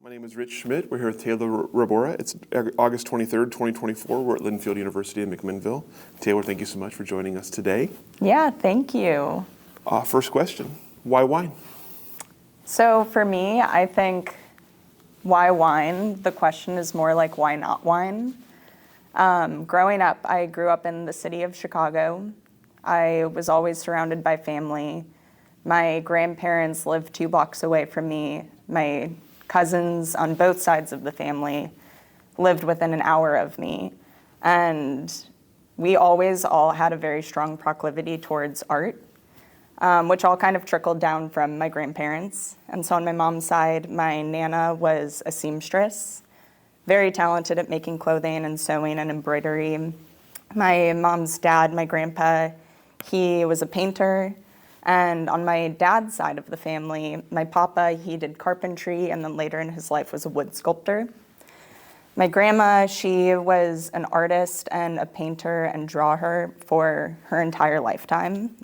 My name is Rich Schmidt. We're here with Taylor Rebora. It's August 23rd, 2024. We're at Linfield University in McMinnville. Taylor, thank you so much for joining us today. Yeah, thank you. First question, why wine? So for me, I think why wine? The question is more like why not wine? Growing up, I grew up in the city of Chicago. I was always surrounded by family. My grandparents lived 2 blocks away from me. My cousins on both sides of the family lived within an hour of me. And we always all had a very strong proclivity towards art, which all kind of trickled down from my grandparents. And so on my mom's side, my Nana was a seamstress, very talented at making clothing and sewing and embroidery. My mom's dad, my grandpa, he was a painter. And on my dad's side of the family, my papa, he did carpentry and then later in his life was a wood sculptor. My grandma, she was an artist and a painter and drawer for her entire lifetime.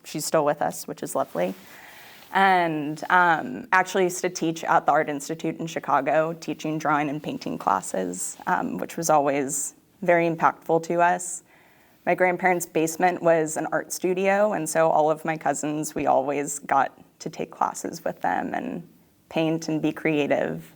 She's still with us, which is lovely. And actually used to teach at the Art Institute in Chicago, teaching drawing and painting classes, which was always very impactful to us. My grandparents' basement was an art studio, and so all of my cousins, we always got to take classes with them and paint and be creative.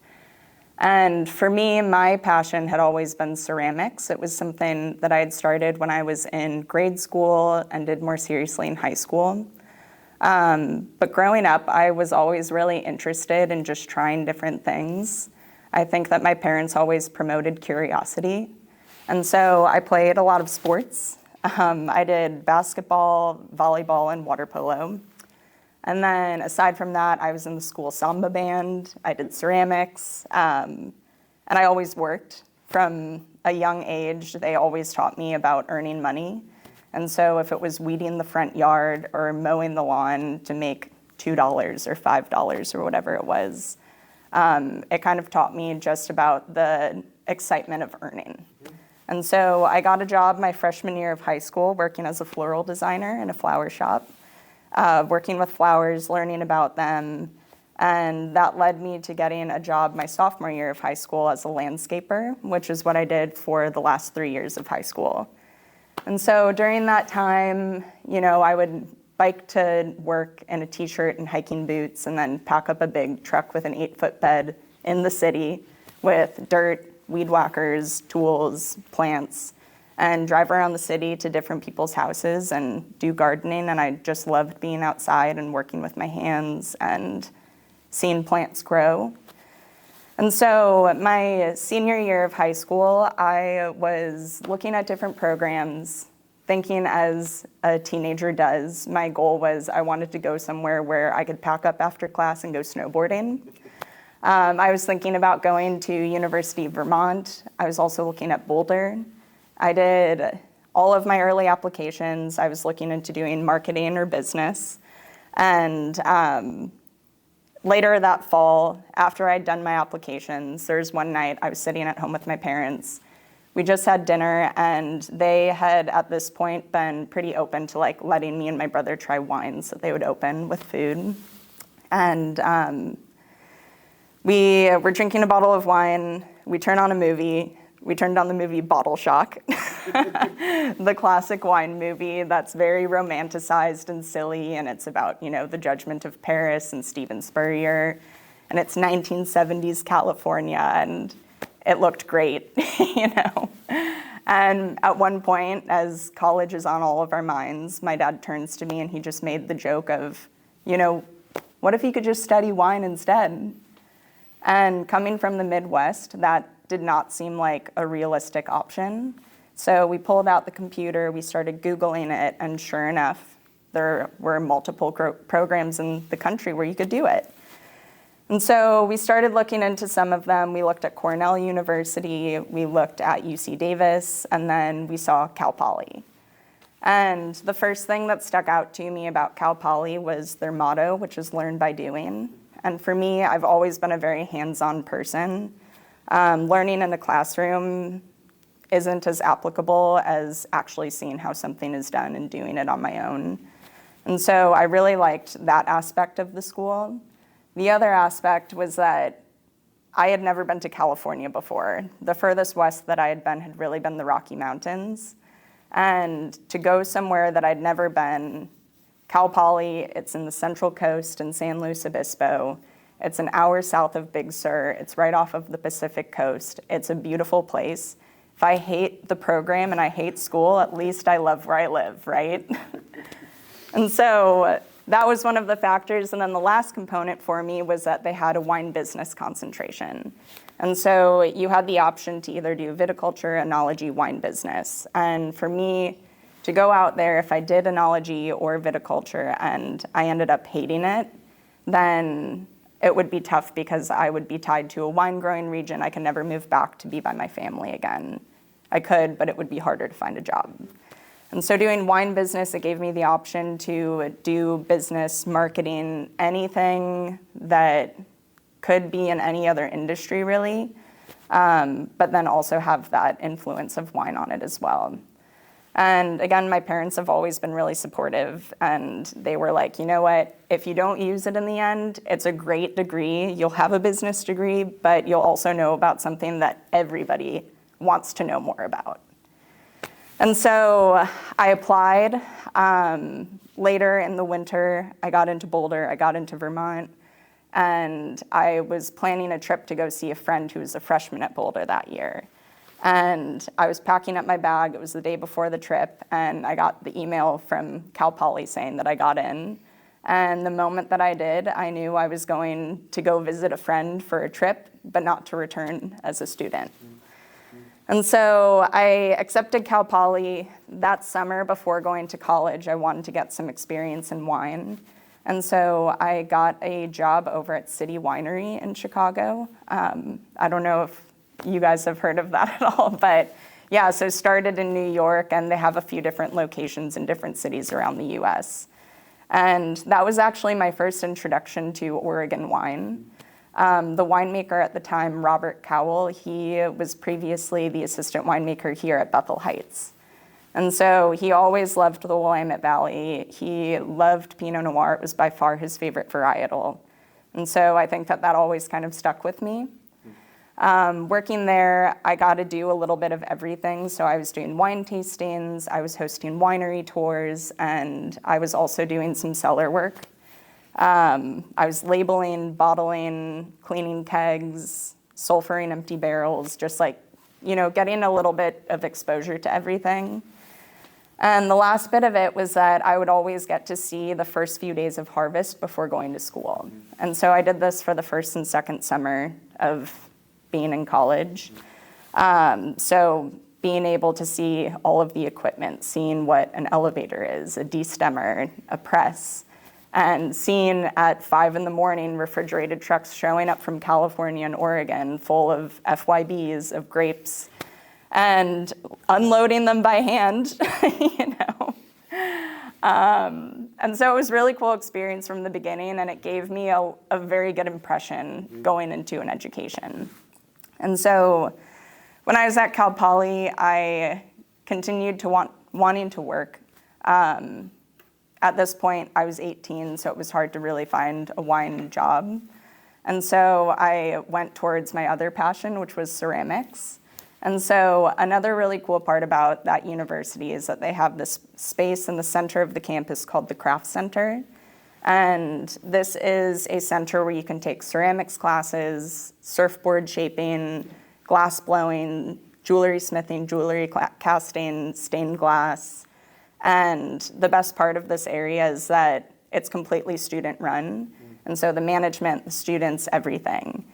And for me, my passion had always been ceramics. It was something that I had started when I was in grade school and did more seriously in high school. But growing up, I was always really interested in just trying different things. I think that my parents always promoted curiosity. And so I played a lot of sports. I did basketball, volleyball, and water polo. And then aside from that, I was in the school samba band. I did ceramics. And I always worked. From a young age, they always taught me about earning money. And so if it was weeding the front yard or mowing the lawn to make $2 or $5 or whatever it was, it kind of taught me just about the excitement of earning. And so I got a job my freshman year of high school working as a floral designer in a flower shop, working with flowers, learning about them. And that led me to getting a job my sophomore year of high school as a landscaper, which is what I did for the last 3 years of high school. And so during that time, I would bike to work in a t-shirt and hiking boots and then pack up a big truck with an 8-foot bed in the city with dirt, weed whackers, tools, plants, and drive around the city to different people's houses and do gardening. And I just loved being outside and working with my hands and seeing plants grow. And so my senior year of high school, I was looking at different programs, thinking as a teenager does. My goal was I wanted to go somewhere where I could pack up after class and go snowboarding. I was thinking about going to University of Vermont. I was also looking at Boulder. I did all of my early applications. I was looking into doing marketing or business. And later that fall, after I'd done my applications, there was one night I was sitting at home with my parents. We just had dinner, and they had at this point been pretty open to letting me and my brother try wines that they would open with food. And we were drinking a bottle of wine. We turned on a movie. We turned on the movie Bottle Shock, the classic wine movie that's very romanticized and silly, and it's about, The Judgment of Paris and Stephen Spurrier, and it's 1970s California, and it looked great, And at one point, as college is on all of our minds, my dad turns to me and he just made the joke of, what if you could just study wine instead? And coming from the Midwest, that did not seem like a realistic option. So we pulled out the computer, we started Googling it, and sure enough, there were multiple programs in the country where you could do it. And so we started looking into some of them. We looked at Cornell University, we looked at UC Davis, and then we saw Cal Poly. And the first thing that stuck out to me about Cal Poly was their motto, which is learn by doing. And for me, I've always been a very hands-on person. Learning in the classroom isn't as applicable as actually seeing how something is done and doing it on my own. And so I really liked that aspect of the school. The other aspect was that I had never been to California before. The furthest west that I had been had really been the Rocky Mountains. And to go somewhere that I'd never been, Cal Poly, it's in the Central Coast in San Luis Obispo. It's an hour south of Big Sur. It's right off of the Pacific Coast. It's a beautiful place. If I hate the program and I hate school, at least I love where I live, right? And so that was one of the factors. And then the last component for me was that they had a wine business concentration. And so you had the option to either do viticulture, enology, wine business. And for me, to go out there, if I did enology or viticulture and I ended up hating it, then it would be tough because I would be tied to a wine growing region. I could never move back to be by my family again. I could, but it would be harder to find a job. And so doing wine business, it gave me the option to do business, marketing, anything that could be in any other industry really, but then also have that influence of wine on it as well. And again, my parents have always been really supportive, and they were like, you know what, if you don't use it in the end, it's a great degree. You'll have a business degree, but you'll also know about something that everybody wants to know more about. And so I applied. Later in the winter, I got into Boulder, I got into Vermont, and I was planning a trip to go see a friend who was a freshman at Boulder that year. And I was packing up my bag. It was the day before the trip, and I got the email from Cal Poly saying that I got in. And the moment that I did, I knew I was going to go visit a friend for a trip, but not to return as a student. And so I accepted Cal Poly that summer before going to college. I wanted to get some experience in wine. And so I got a job over at City Winery in Chicago. I don't know if you guys have heard of that at all, but yeah, so started in New York, and they have a few different locations in different cities around the US. And that was actually my first introduction to Oregon wine. The winemaker at the time, Robert Cowell, he was previously the assistant winemaker here at Bethel Heights. And so he always loved the Willamette Valley. He loved Pinot Noir. It was by far his favorite varietal. And so I think that always kind of stuck with me. Working there, I got to do a little bit of everything. So I was doing wine tastings, I was hosting winery tours, and I was also doing some cellar work. I was labeling, bottling, cleaning kegs, sulfuring empty barrels, just like, getting a little bit of exposure to everything. And the last bit of it was that I would always get to see the first few days of harvest before going to school. And so I did this for the first and second summer of being in college. So being able to see all of the equipment, seeing what an elevator is, a destemmer, a press, and seeing at 5 a.m. refrigerated trucks showing up from California and Oregon full of FYBs of grapes and unloading them by hand, And so it was a really cool experience from the beginning, and it gave me a very good impression going into an education. And so when I was at Cal Poly, I continued to wanting to work. At this point, I was 18, so it was hard to really find a wine job. And so I went towards my other passion, which was ceramics. And so another really cool part about that university is that they have this space in the center of the campus called the Craft Center. And this is a center where you can take ceramics classes, surfboard shaping, glass blowing, jewelry smithing, jewelry casting, stained glass. And the best part of this area is that it's completely student run. And so the management, the students, everything.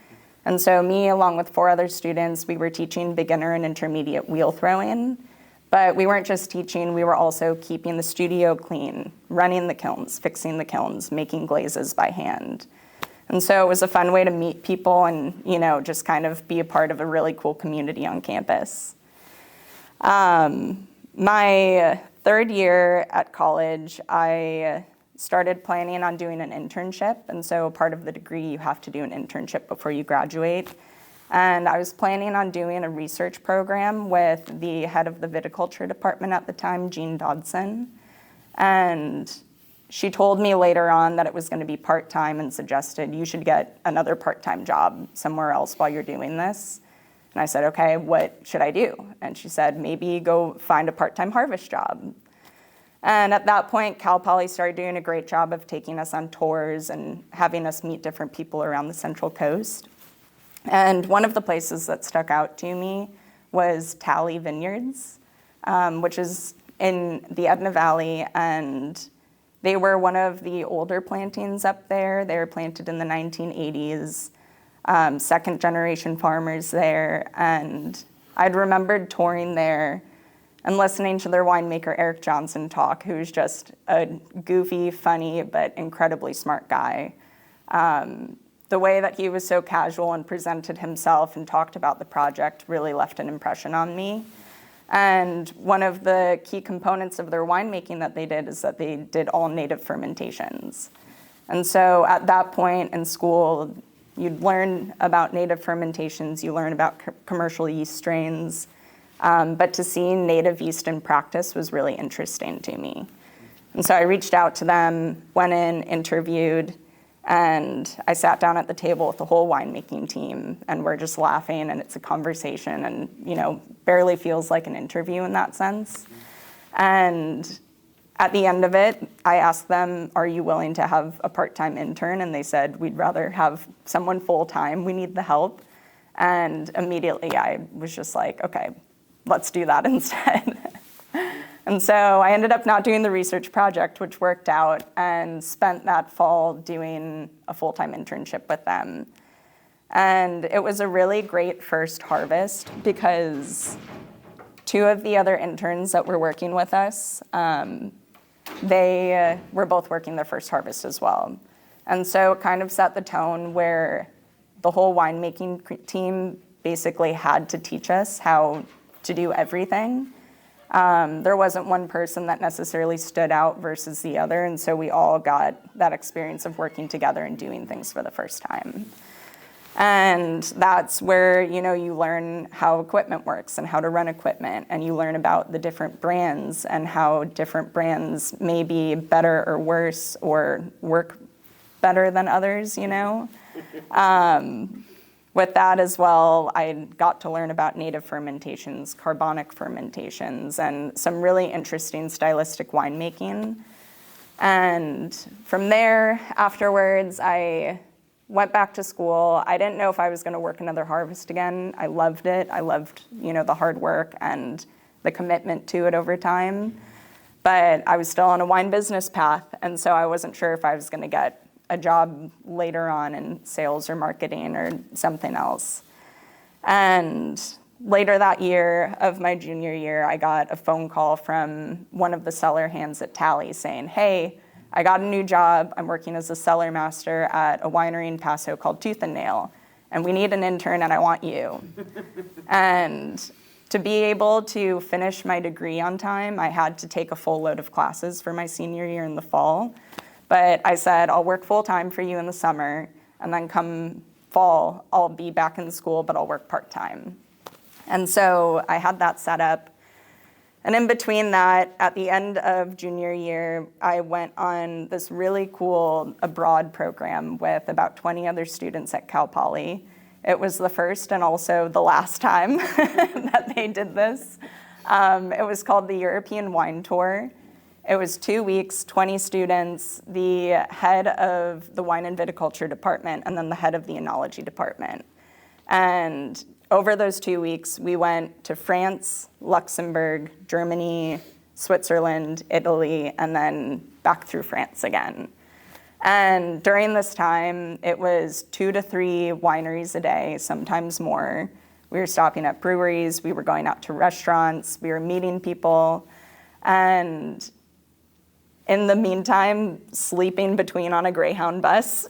And so me, along with 4 other students, we were teaching beginner and intermediate wheel throwing. But we weren't just teaching, we were also keeping the studio clean, running the kilns, fixing the kilns, making glazes by hand. And so it was a fun way to meet people and, just kind of be a part of a really cool community on campus. My third year at college, I started planning on doing an internship. And so part of the degree, you have to do an internship before you graduate. And I was planning on doing a research program with the head of the viticulture department at the time, Jean Dodson. And she told me later on that it was going to be part-time and suggested you should get another part-time job somewhere else while you're doing this. And I said, okay, what should I do? And she said, maybe go find a part-time harvest job. And at that point, Cal Poly started doing a great job of taking us on tours and having us meet different people around the Central Coast. And one of the places that stuck out to me was Tally Vineyards, which is in the Edna Valley, and they were one of the older plantings up there. They were planted in the 1980s, second generation farmers there. And I'd remembered touring there and listening to their winemaker, Eric Johnson, talk, who's just a goofy, funny, but incredibly smart guy. The way that he was so casual and presented himself and talked about the project really left an impression on me. And one of the key components of their winemaking that they did is that they did all native fermentations. And so at that point in school, you'd learn about native fermentations, you learn about commercial yeast strains, but to see native yeast in practice was really interesting to me. And so I reached out to them, went in, interviewed, and I sat down at the table with the whole winemaking team, and we're just laughing, and it's a conversation, and barely feels like an interview in that sense. And at the end of it, I asked them, are you willing to have a part-time intern? And they said, we'd rather have someone full-time, we need the help. And immediately I was just like, okay, let's do that instead. And so I ended up not doing the research project, which worked out, and spent that fall doing a full-time internship with them. And it was a really great first harvest because two of the other interns that were working with us, they were both working their first harvest as well. And so it kind of set the tone where the whole winemaking team basically had to teach us how to do everything. There wasn't one person that necessarily stood out versus the other, and so we all got that experience of working together and doing things for the first time. And that's where, you learn how equipment works and how to run equipment, and you learn about the different brands and how different brands may be better or worse or work better than others, With that as well, I got to learn about native fermentations, carbonic fermentations, and some really interesting stylistic winemaking. And from there, afterwards, I went back to school. I didn't know if I was going to work another harvest again. I loved it. I loved, the hard work and the commitment to it over time. But I was still on a wine business path, and so I wasn't sure if I was going to get a job later on in sales or marketing or something else. And later that year of my junior year, I got a phone call from one of the cellar hands at Tally saying, hey, I got a new job. I'm working as a cellar master at a winery in Paso called Tooth and Nail, and we need an intern and I want you. And to be able to finish my degree on time, I had to take a full load of classes for my senior year in the fall. But I said, I'll work full-time for you in the summer, and then come fall, I'll be back in school, but I'll work part-time. And so I had that set up. And in between that, at the end of junior year, I went on this really cool abroad program with about 20 other students at Cal Poly. It was the first and also the last time that they did this. It was called the European Wine Tour. It was 2 weeks, 20 students, the head of the wine and viticulture department, and then the head of the enology department. And over those 2 weeks, we went to France, Luxembourg, Germany, Switzerland, Italy, and then back through France again. And during this time, it was 2 to 3 wineries a day, sometimes more. We were stopping at breweries, we were going out to restaurants, we were meeting people, and in the meantime, sleeping between on a Greyhound bus.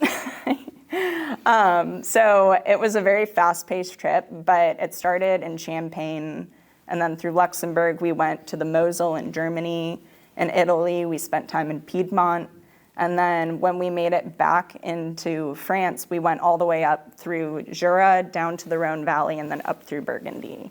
So it was a very fast-paced trip, but it started in Champagne, and then through Luxembourg, we went to the Mosel in Germany. In Italy, we spent time in Piedmont. And then when we made it back into France, we went all the way up through Jura, down to the Rhone Valley, and then up through Burgundy.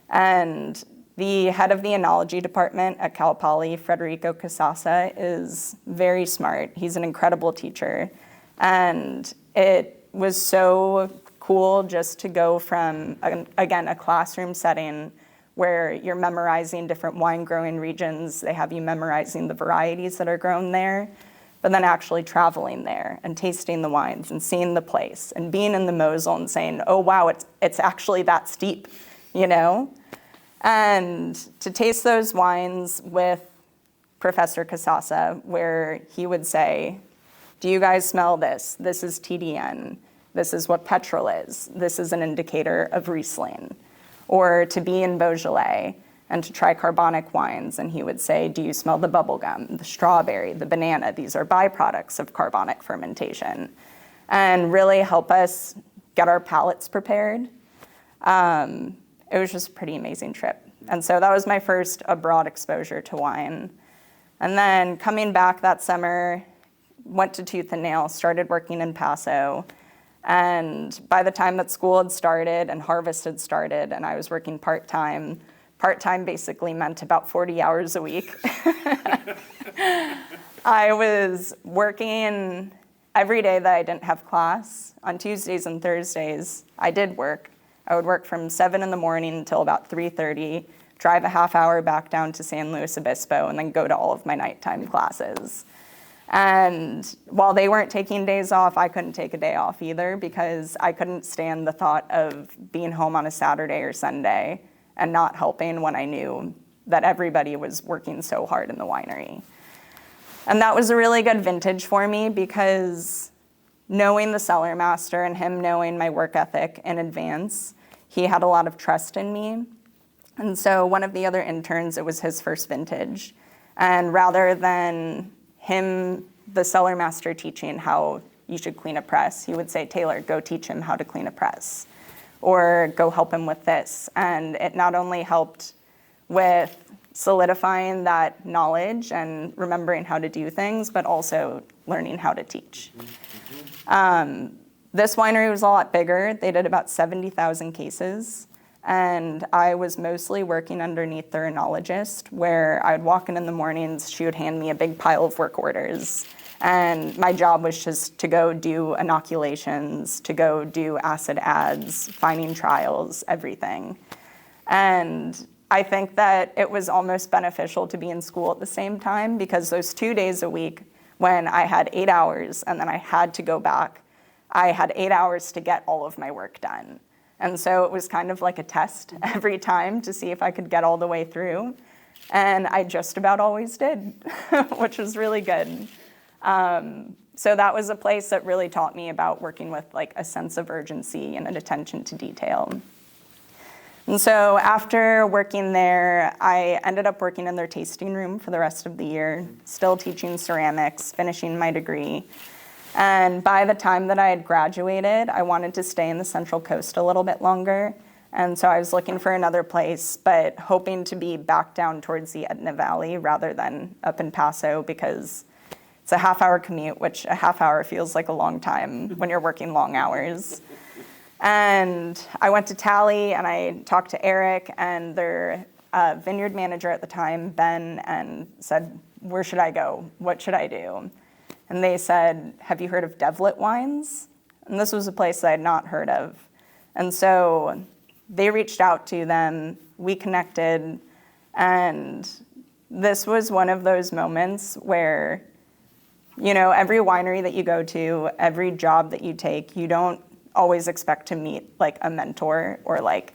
And The head of the enology department at Cal Poly, Federico Casasa, is very smart. He's an incredible teacher. And it was so cool just to go from, again, a classroom setting where you're memorizing different wine growing regions. They have you memorizing the varieties that are grown there, but then actually traveling there and tasting the wines and seeing the place and being in the Mosel and saying, oh, wow, it's actually that steep, you know? And to taste those wines with Professor Casasa, where he would say, do you guys smell this? This is TDN. This is what petrol is. This is an indicator of Riesling. Or to be in Beaujolais and to try carbonic wines, and he would say, do you smell the bubblegum, the strawberry, the banana? These are byproducts of carbonic fermentation. And really help us get our palates prepared. It was just a pretty amazing trip. And so that was my first abroad exposure to wine. And then coming back that summer, went to Tooth and Nail, started working in Paso. And by the time that school had started and harvest had started and I was working part-time basically meant about 40 hours a week. I was working every day that I didn't have class. On Tuesdays and Thursdays, I did work. I would work from 7 in the morning until about 3:30, drive a half hour back down to San Luis Obispo, and then go to all of my nighttime classes. And while they weren't taking days off, I couldn't take a day off either because I couldn't stand the thought of being home on a Saturday or Sunday and not helping when I knew that everybody was working so hard in the winery. And that was a really good vintage for me because knowing the cellar master and him knowing my work ethic in advance, he had a lot of trust in me. And so one of the other interns, it was his first vintage. And rather than him, the cellar master, teaching how you should clean a press, he would say, Taylor, go teach him how to clean a press, or go help him with this. And it not only helped with solidifying that knowledge and remembering how to do things, but also learning how to teach. This winery was a lot bigger. They did about 70,000 cases. And I was mostly working underneath their enologist, where I would walk in the mornings, she would hand me a big pile of work orders. And my job was just to go do inoculations, to go do acid adds, finding trials, everything. And I think that it was almost beneficial to be in school at the same time because those 2 days a week when I had 8 hours and then I had to go back, I had 8 hours to get all of my work done. And so it was kind of like a test every time to see if I could get all the way through. And I just about always did, which was really good. So that was a place that really taught me about working with like a sense of urgency and an attention to detail. And so after working there, I ended up working in their tasting room for the rest of the year, still teaching ceramics, finishing my degree. And by the time that I had graduated, I wanted to stay in the Central Coast a little bit longer. And so I was looking for another place, but hoping to be back down towards the Etna Valley rather than up in Paso because it's a half-hour commute, which a half hour feels like a long time when you're working long hours. And I went to Tally and I talked to Eric and their vineyard manager at the time, Ben, and said, where should I go? What should I do? And they said, have you heard of Devlet Wines? And this was a place that I had not heard of. And so they reached out to them, we connected, and this was one of those moments where, you know, every winery that you go to, every job that you take, you don't always expect to meet like a mentor or like,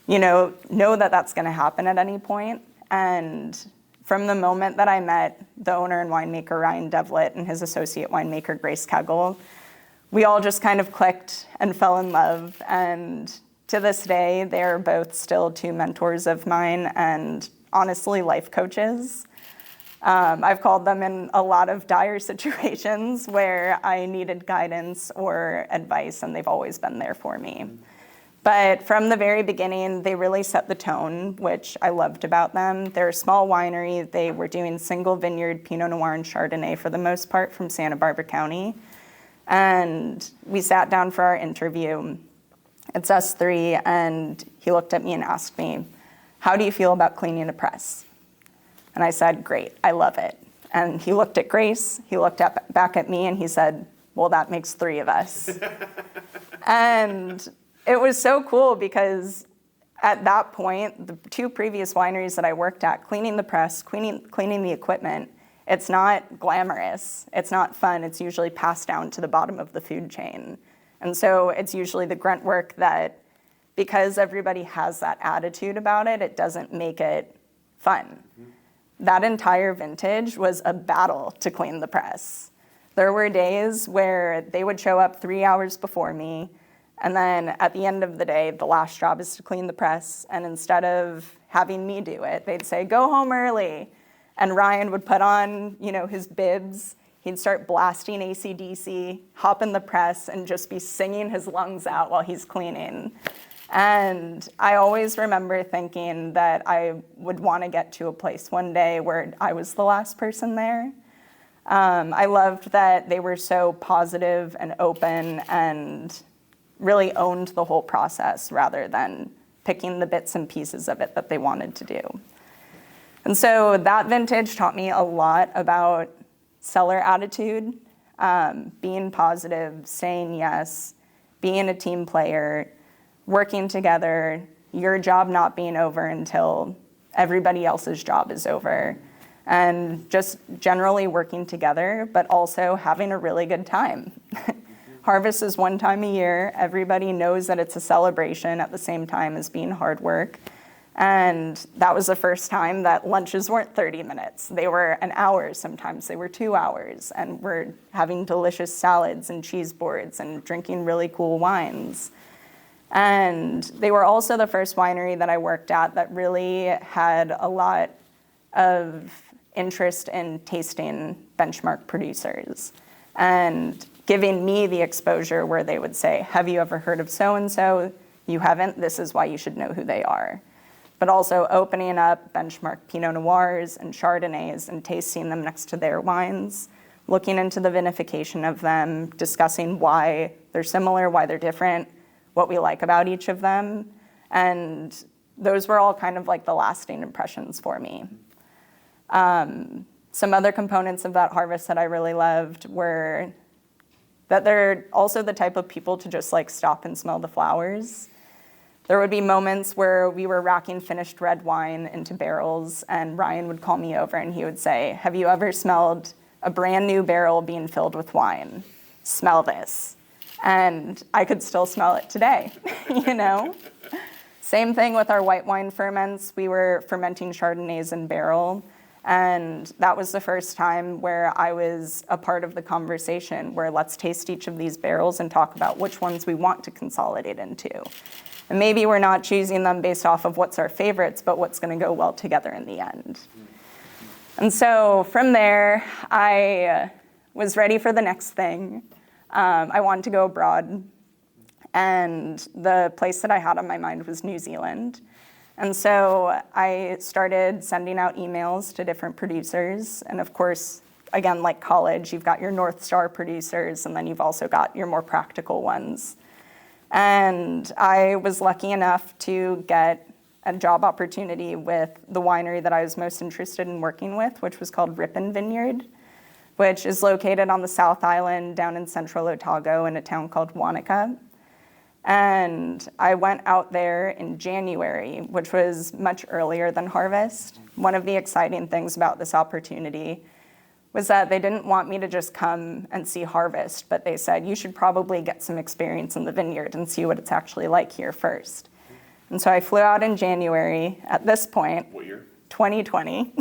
you know that that's gonna happen at any point. And from the moment that I met the owner and winemaker, Ryan Devlet, and his associate winemaker, Grace Kegel, we all just kind of clicked and fell in love. And to this day, they're both still two mentors of mine and honestly life coaches. I've called them in a lot of dire situations where I needed guidance or advice, and they've always been there for me. But from the very beginning, they really set the tone, which I loved about them. They're a small winery. They were doing single vineyard Pinot Noir and Chardonnay for the most part from Santa Barbara County. And we sat down for our interview. It's us three, and he looked at me and asked me, how do you feel about cleaning a press? And I said, great, I love it. And he looked at Grace, he looked back at me, and he said, well, that makes 3 of us. And it was so cool because at that point, the 2 previous wineries that I worked at, cleaning the press, cleaning the equipment, it's not glamorous, it's not fun, it's usually passed down to the bottom of the food chain. And so it's usually the grunt work that, because everybody has that attitude about it, it doesn't make it fun. That entire vintage was a battle to clean the press. There were days where they would show up 3 hours before me, and then at the end of the day, the last job is to clean the press, and instead of having me do it, they'd say, go home early. And Ryan would put on, his bibs, he'd start blasting AC/DC, hop in the press, and just be singing his lungs out while he's cleaning. And I always remember thinking that I would want to get to a place one day where I was the last person there. I loved that they were so positive and open and really owned the whole process rather than picking the bits and pieces of it that they wanted to do. And so that vintage taught me a lot about seller attitude, being positive, saying yes, being a team player, working together, your job not being over until everybody else's job is over, and just generally working together, but also having a really good time. Harvest is one time a year. Everybody knows that it's a celebration at the same time as being hard work. And that was the first time that lunches weren't 30 minutes. They were an hour, sometimes they were 2 hours. And we're having delicious salads and cheese boards and drinking really cool wines. And they were also the first winery that I worked at that really had a lot of interest in tasting benchmark producers and giving me the exposure where they would say, have you ever heard of so-and-so? You haven't, this is why you should know who they are. But also opening up benchmark Pinot Noirs and Chardonnays and tasting them next to their wines, looking into the vinification of them, discussing why they're similar, why they're different, what we like about each of them. And those were all kind of like the lasting impressions for me. Some other components of that harvest that I really loved were that they're also the type of people to just like stop and smell the flowers. There would be moments where we were racking finished red wine into barrels, and Ryan would call me over and he would say, have you ever smelled a brand new barrel being filled with wine? Smell this. And I could still smell it today, Same thing with our white wine ferments. We were fermenting Chardonnays in barrel. And that was the first time where I was a part of the conversation where let's taste each of these barrels and talk about which ones we want to consolidate into. And maybe we're not choosing them based off of what's our favorites, but what's going to go well together in the end. And so from there, I was ready for the next thing. I wanted to go abroad. And the place that I had on my mind was New Zealand. And so I started sending out emails to different producers. And of course, again, like college, you've got your North Star producers, and then you've also got your more practical ones. And I was lucky enough to get a job opportunity with the winery that I was most interested in working with, which was called Ripon Vineyard, which is located on the South Island down in central Otago in a town called Wanaka. And I went out there in January, which was much earlier than harvest. One of the exciting things about this opportunity was that they didn't want me to just come and see harvest, but they said, you should probably get some experience in the vineyard and see what it's actually like here first. And so I flew out in January. At this point, What year? 2020.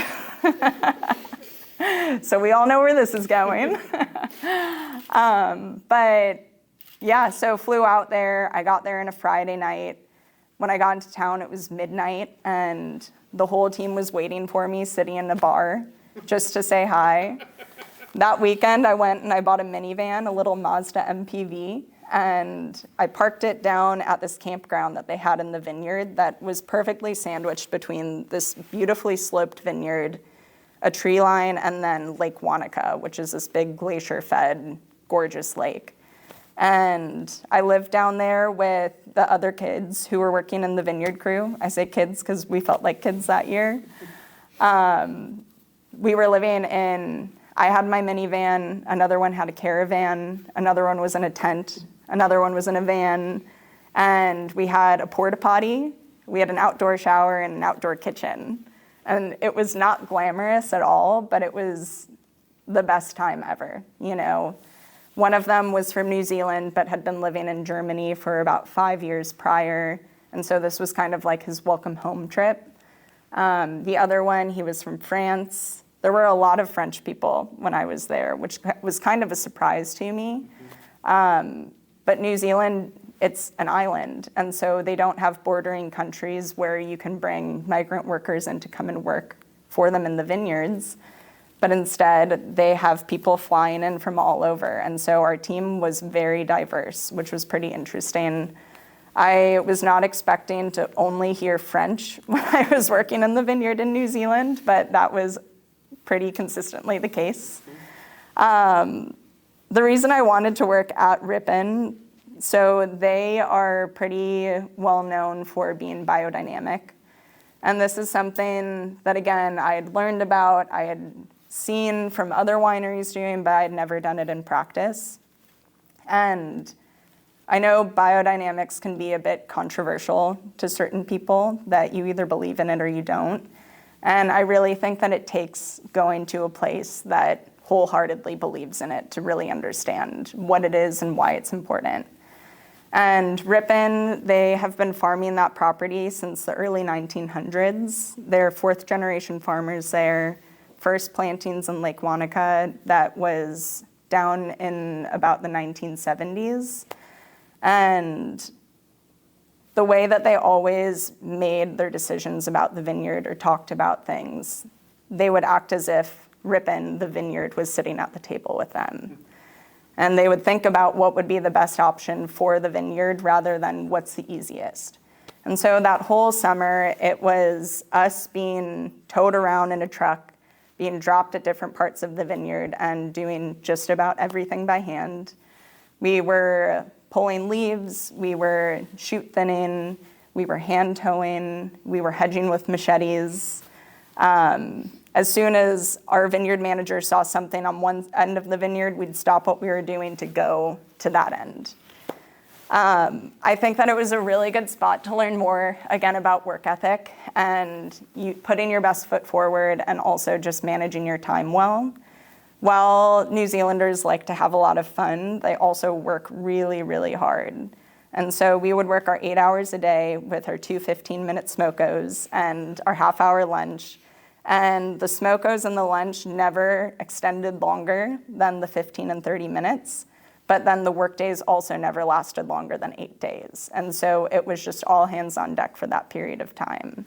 So we all know where this is going. But yeah, so flew out there. I got there on a Friday night. When I got into town, it was midnight, and the whole team was waiting for me, sitting in a bar, just to say hi. That weekend, I went and I bought a minivan, a little Mazda MPV, and I parked it down at this campground that they had in the vineyard that was perfectly sandwiched between this beautifully sloped vineyard, a tree line, and then Lake Wanaka, which is this big glacier-fed, gorgeous lake. And I lived down there with the other kids who were working in the vineyard crew. I say kids because we felt like kids that year. We were living in, I had my minivan, another one had a caravan, another one was in a tent, another one was in a van, and we had a porta potty, we had an outdoor shower and an outdoor kitchen. And it was not glamorous at all, but it was the best time ever, you know. One of them was from New Zealand, but had been living in Germany for about 5 years prior. And so this was kind of like his welcome home trip. The other one, he was from France. There were a lot of French people when I was there, which was kind of a surprise to me. But New Zealand, it's an island. And so they don't have bordering countries where you can bring migrant workers in to come and work for them in the vineyards. But instead, they have people flying in from all over. And so our team was very diverse, which was pretty interesting. I was not expecting to only hear French when I was working in the vineyard in New Zealand, but that was pretty consistently the case. The reason I wanted to work at Ripon, so they are pretty well known for being biodynamic. And this is something that, again, I had learned about, I had seen from other wineries doing, but I had never done it in practice. And I know biodynamics can be a bit controversial to certain people, that you either believe in it or you don't. And I really think that it takes going to a place that wholeheartedly believes in it to really understand what it is and why it's important. And Ripon, they have been farming that property since the early 1900s. They're fourth generation farmers there. First plantings in Lake Wanaka that was down in about the 1970s. And the way that they always made their decisions about the vineyard or talked about things, they would act as if Ripon, the vineyard, was sitting at the table with them. And they would think about what would be the best option for the vineyard rather than what's the easiest. And so that whole summer, it was us being towed around in a truck, being dropped at different parts of the vineyard and doing just about everything by hand. We were pulling leaves, we were shoot thinning, we were hand towing, we were hedging with machetes. As soon as our vineyard manager saw something on one end of the vineyard, we'd stop what we were doing to go to that end. I think that it was a really good spot to learn more, again, about work ethic and you putting your best foot forward and also just managing your time well. While New Zealanders like to have a lot of fun, they also work really, really hard. And so we would work our 8 hours a day with our 2 15-minute smokos and our half-hour lunch. And the smokos and the lunch never extended longer than the 15 and 30 minutes. But then the work days also never lasted longer than 8 days. And so it was just all hands on deck for that period of time.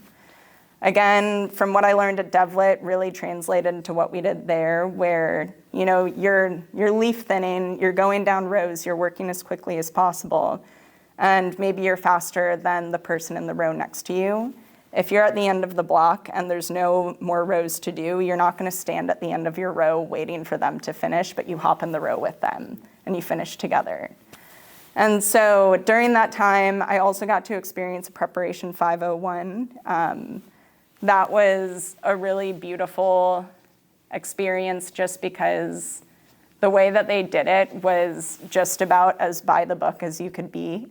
Again, from what I learned at DevLit, really translated into what we did there, where you're leaf thinning, you're going down rows, you're working as quickly as possible, and maybe you're faster than the person in the row next to you. If you're at the end of the block and there's no more rows to do, you're not going to stand at the end of your row waiting for them to finish, but you hop in the row with them and you finish together. And so during that time, I also got to experience Preparation 501. That was a really beautiful experience just because the way that they did it was just about as by the book as you could be,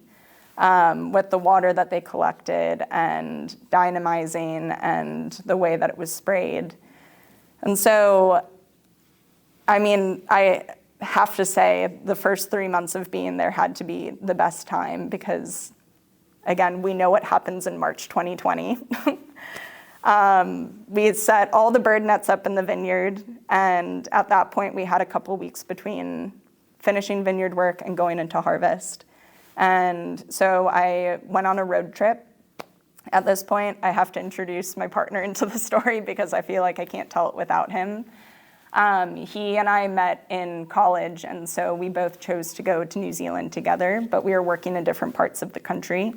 with the water that they collected and dynamizing and the way that it was sprayed. And so, I have to say the first 3 months of being there had to be the best time because, again, we know what happens in March 2020. We had set all the bird nets up in the vineyard, and at that point we had a couple weeks between finishing vineyard work and going into harvest. And so I went on a road trip. At this point, I have to introduce my partner into the story because I feel like I can't tell it without him. He and I met in college, and so we both chose to go to New Zealand together, but we were working in different parts of the country.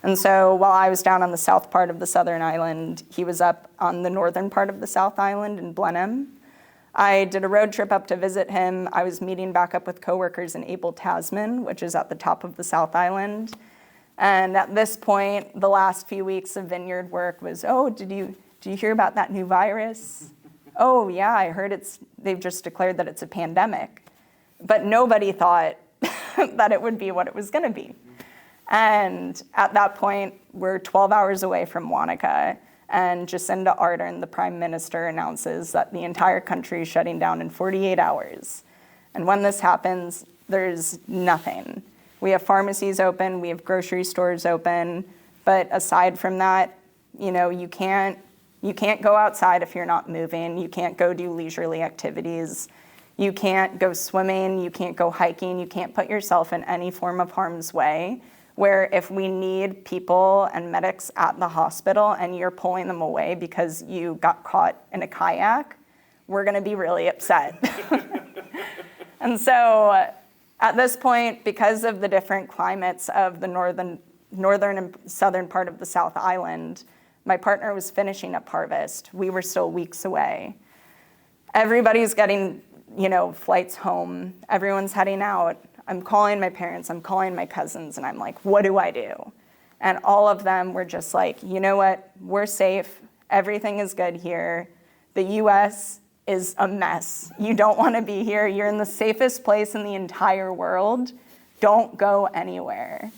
And so while I was down on the south part of the southern island, he was up on the northern part of the south island in Blenheim. I did a road trip up to visit him. I was meeting back up with coworkers in Abel Tasman, which is at the top of the South Island. And at this point, the last few weeks of vineyard work was, oh, did you hear about that new virus? Oh, yeah, I heard they've just declared that it's a pandemic. But nobody thought that it would be what it was going to be. And at that point, we're 12 hours away from Wanaka, and Jacinda Ardern, the prime minister, announces that the entire country is shutting down in 48 hours. And when this happens, there's nothing. We have pharmacies open, we have grocery stores open, but aside from that, you can't go outside if you're not moving. You can't go do leisurely activities. You can't go swimming. You can't go hiking. You can't put yourself in any form of harm's way, where if we need people and medics at the hospital and you're pulling them away because you got caught in a kayak, we're going to be really upset. And so at this point, because of the different climates of the northern and southern part of the South Island, my partner was finishing up harvest. We were still weeks away. Everybody's getting, flights home. Everyone's heading out. I'm calling my parents, I'm calling my cousins, and I'm like, what do I do? And all of them were just like, you know what? We're safe. Everything is good here. The US is a mess. You don't want to be here. You're in the safest place in the entire world. Don't go anywhere.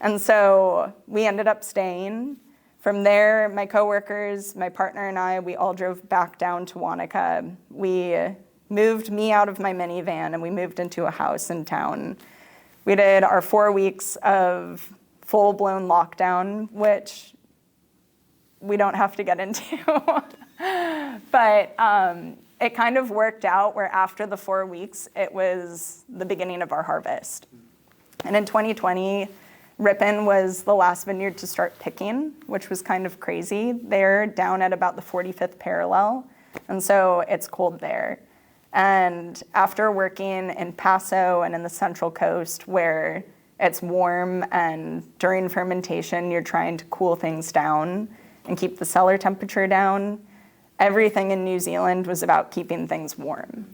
And so we ended up staying. From there, my coworkers, my partner and I, we all drove back down to Wanaka. We moved me out of my minivan and we moved into a house in town. We did our 4 weeks of full-blown lockdown, which we don't have to get into. But it kind of worked out where after the 4 weeks, it was the beginning of our harvest. And in 2020, Ripon was the last vineyard to start picking, which was kind of crazy. They're down at about the 45th parallel, and so it's cold there. And after working in Paso and in the Central Coast where it's warm and during fermentation you're trying to cool things down and keep the cellar temperature down, everything in New Zealand was about keeping things warm.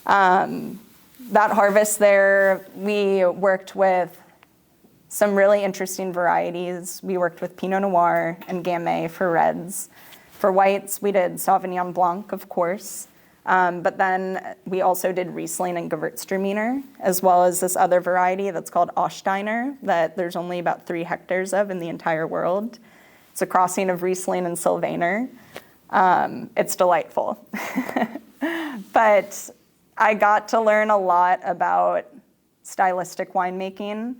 That harvest there, we worked with some really interesting varieties. We worked with Pinot Noir and Gamay for reds. For whites, we did Sauvignon Blanc, of course. But then we also did Riesling and Gewürztraminer, as well as this other variety that's called Aussteiner that there's only about 3 hectares of in the entire world. It's a crossing of Riesling and Sylvaner. It's delightful. But I got to learn a lot about stylistic winemaking.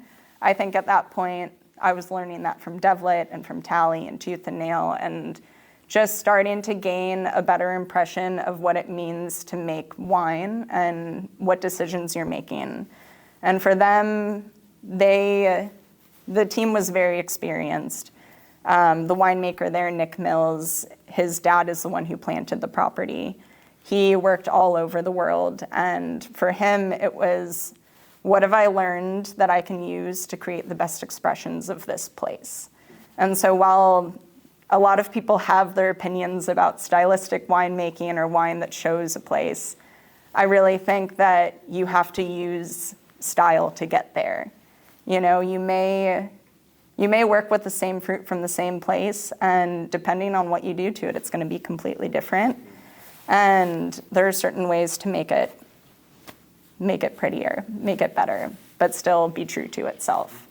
I think at that point, I was learning that from Devlet and from Tally and Tooth and Nail, and just starting to gain a better impression of what it means to make wine and what decisions you're making. And for them, the team was very experienced. The winemaker there, Nick Mills, his dad is the one who planted the property. He worked all over the world, and for him, it was, what have I learned that I can use to create the best expressions of this place? And so while a lot of people have their opinions about stylistic winemaking or wine that shows a place, I really think that you have to use style to get there. You may work with the same fruit from the same place, and depending on what you do to it, it's going to be completely different. And there are certain ways to make it prettier, make it better, but still be true to itself.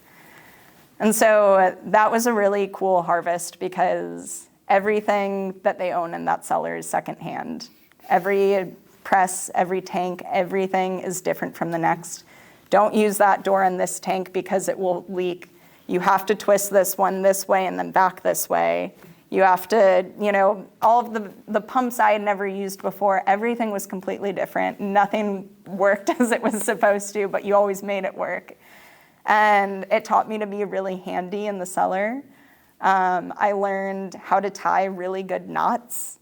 And so that was a really cool harvest because everything that they own in that cellar is secondhand. Every press, every tank, everything is different from the next. Don't use that door in this tank because it will leak. You have to twist this one this way and then back this way. You have to, all of the pumps I had never used before, everything was completely different. Nothing worked as it was supposed to, but you always made it work. And it taught me to be really handy in the cellar. I learned how to tie really good knots.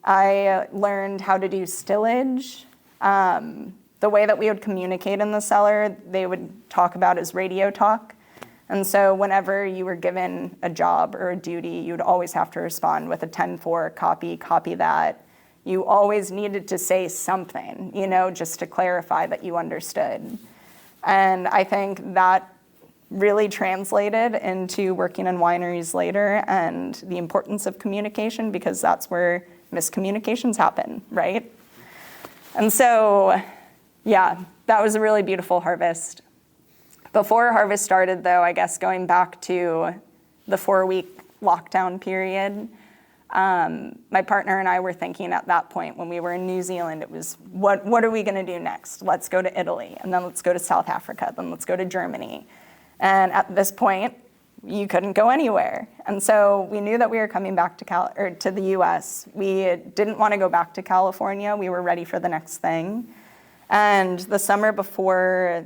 I learned how to do stillage. The way that we would communicate in the cellar, they would talk about as radio talk. And so whenever you were given a job or a duty, you'd always have to respond with a 10-4, copy that. You always needed to say something, just to clarify that you understood. And I think that really translated into working in wineries later and the importance of communication, because that's where miscommunications happen, right? And so, yeah, that was a really beautiful harvest. Before harvest started, though, I guess going back to the 4-week lockdown period, my partner and I were thinking at that point when we were in New Zealand, it was, what are we going to do next? Let's go to Italy, and then let's go to South Africa, then let's go to Germany. And at this point, you couldn't go anywhere. And so we knew that we were coming back to the US. We didn't want to go back to California. We were ready for the next thing. And the summer before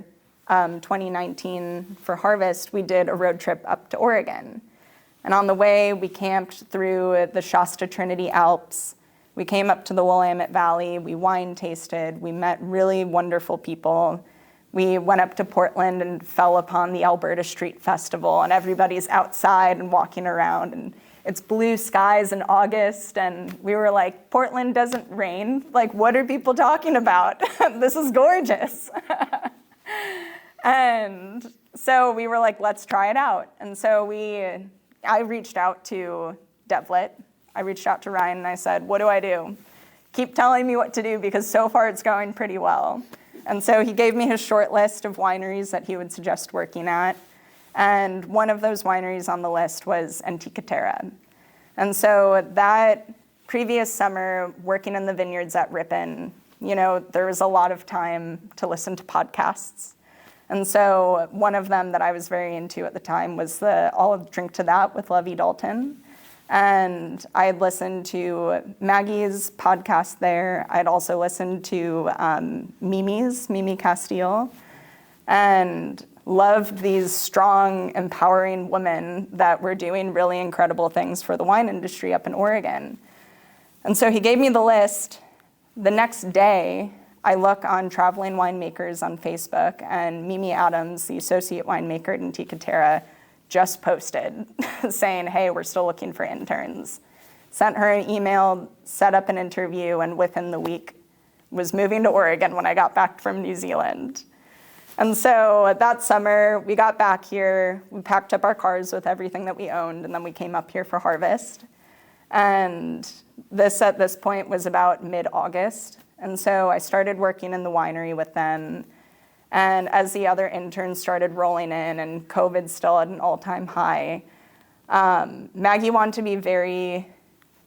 2019 for harvest, we did a road trip up to Oregon. And on the way, we camped through the Shasta Trinity Alps. We came up to the Willamette Valley. We wine tasted. We met really wonderful people. We went up to Portland and fell upon the Alberta Street Festival, and everybody's outside and walking around, and it's blue skies in August, and we were like, Portland doesn't rain? Like, what are people talking about? This is gorgeous. And so we were like, let's try it out. And so I reached out to Devlet. I reached out to Ryan and I said, what do I do? Keep telling me what to do, because so far it's going pretty well. And so he gave me his short list of wineries that he would suggest working at. And one of those wineries on the list was Antica Terra. And so that previous summer, working in the vineyards at Ripon, there was a lot of time to listen to podcasts. And so one of them that I was very into at the time was the I'll Drink to That with Lovey Dalton. And I had listened to Maggie's podcast there. I'd also listened to Mimi Castile, and loved these strong, empowering women that were doing really incredible things for the wine industry up in Oregon. And so he gave me the list. The next day, I look on Traveling Winemakers on Facebook, and Mimi Adams, the associate winemaker at Antica Terra, just posted saying, hey, we're still looking for interns. Sent her an email, set up an interview, and within the week was moving to Oregon when I got back from New Zealand. And so that summer, we got back here, we packed up our cars with everything that we owned, and then we came up here for harvest. And this, at this point, was about mid-August. And so I started working in the winery with them. And as the other interns started rolling in and COVID still at an all-time high, Maggie wanted to be very,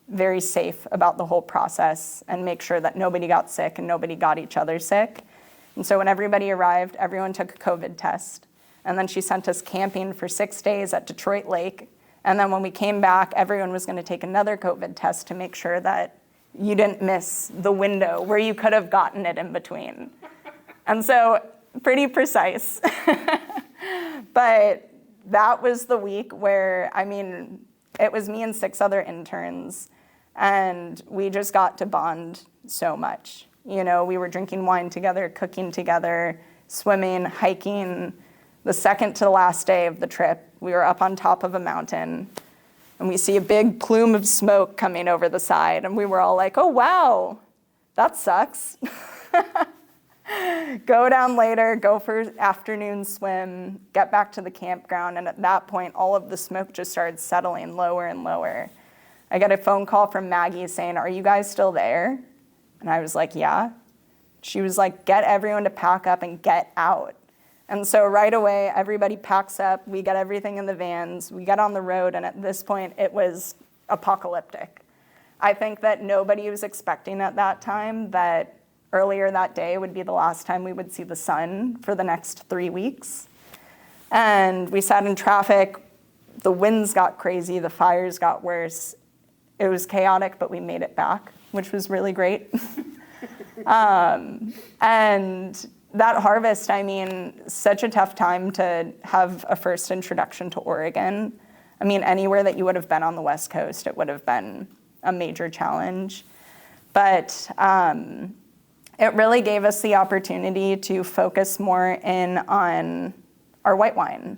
very safe about the whole process and make sure that nobody got sick and nobody got each other sick. And so when everybody arrived, everyone took a COVID test. And then she sent us camping for 6 days at Detroit Lake. And then when we came back, everyone was going to take another COVID test to make sure that you didn't miss the window where you could have gotten it in between. And so pretty precise. But that was the week where, it was me and 6 other interns, and we just got to bond so much. We were drinking wine together, cooking together, swimming, hiking. The second to the last day of the trip, we were up on top of a mountain, and we see a big plume of smoke coming over the side, and we were all like, oh, wow, that sucks. Go down later, go for an afternoon swim, get back to the campground, and at that point, all of the smoke just started settling lower and lower. I got a phone call from Maggie saying, are you guys still there? And I was like, yeah. She was like, get everyone to pack up and get out. And so right away, everybody packs up, we get everything in the vans, we get on the road, and at this point, it was apocalyptic. I think that nobody was expecting at that time that earlier that day would be the last time we would see the sun for the next 3 weeks. And we sat in traffic, the winds got crazy, the fires got worse. It was chaotic, but we made it back, which was really great. And that harvest, such a tough time to have a first introduction to Oregon. Anywhere that you would have been on the West Coast, it would have been a major challenge. But it really gave us the opportunity to focus more in on our white wine.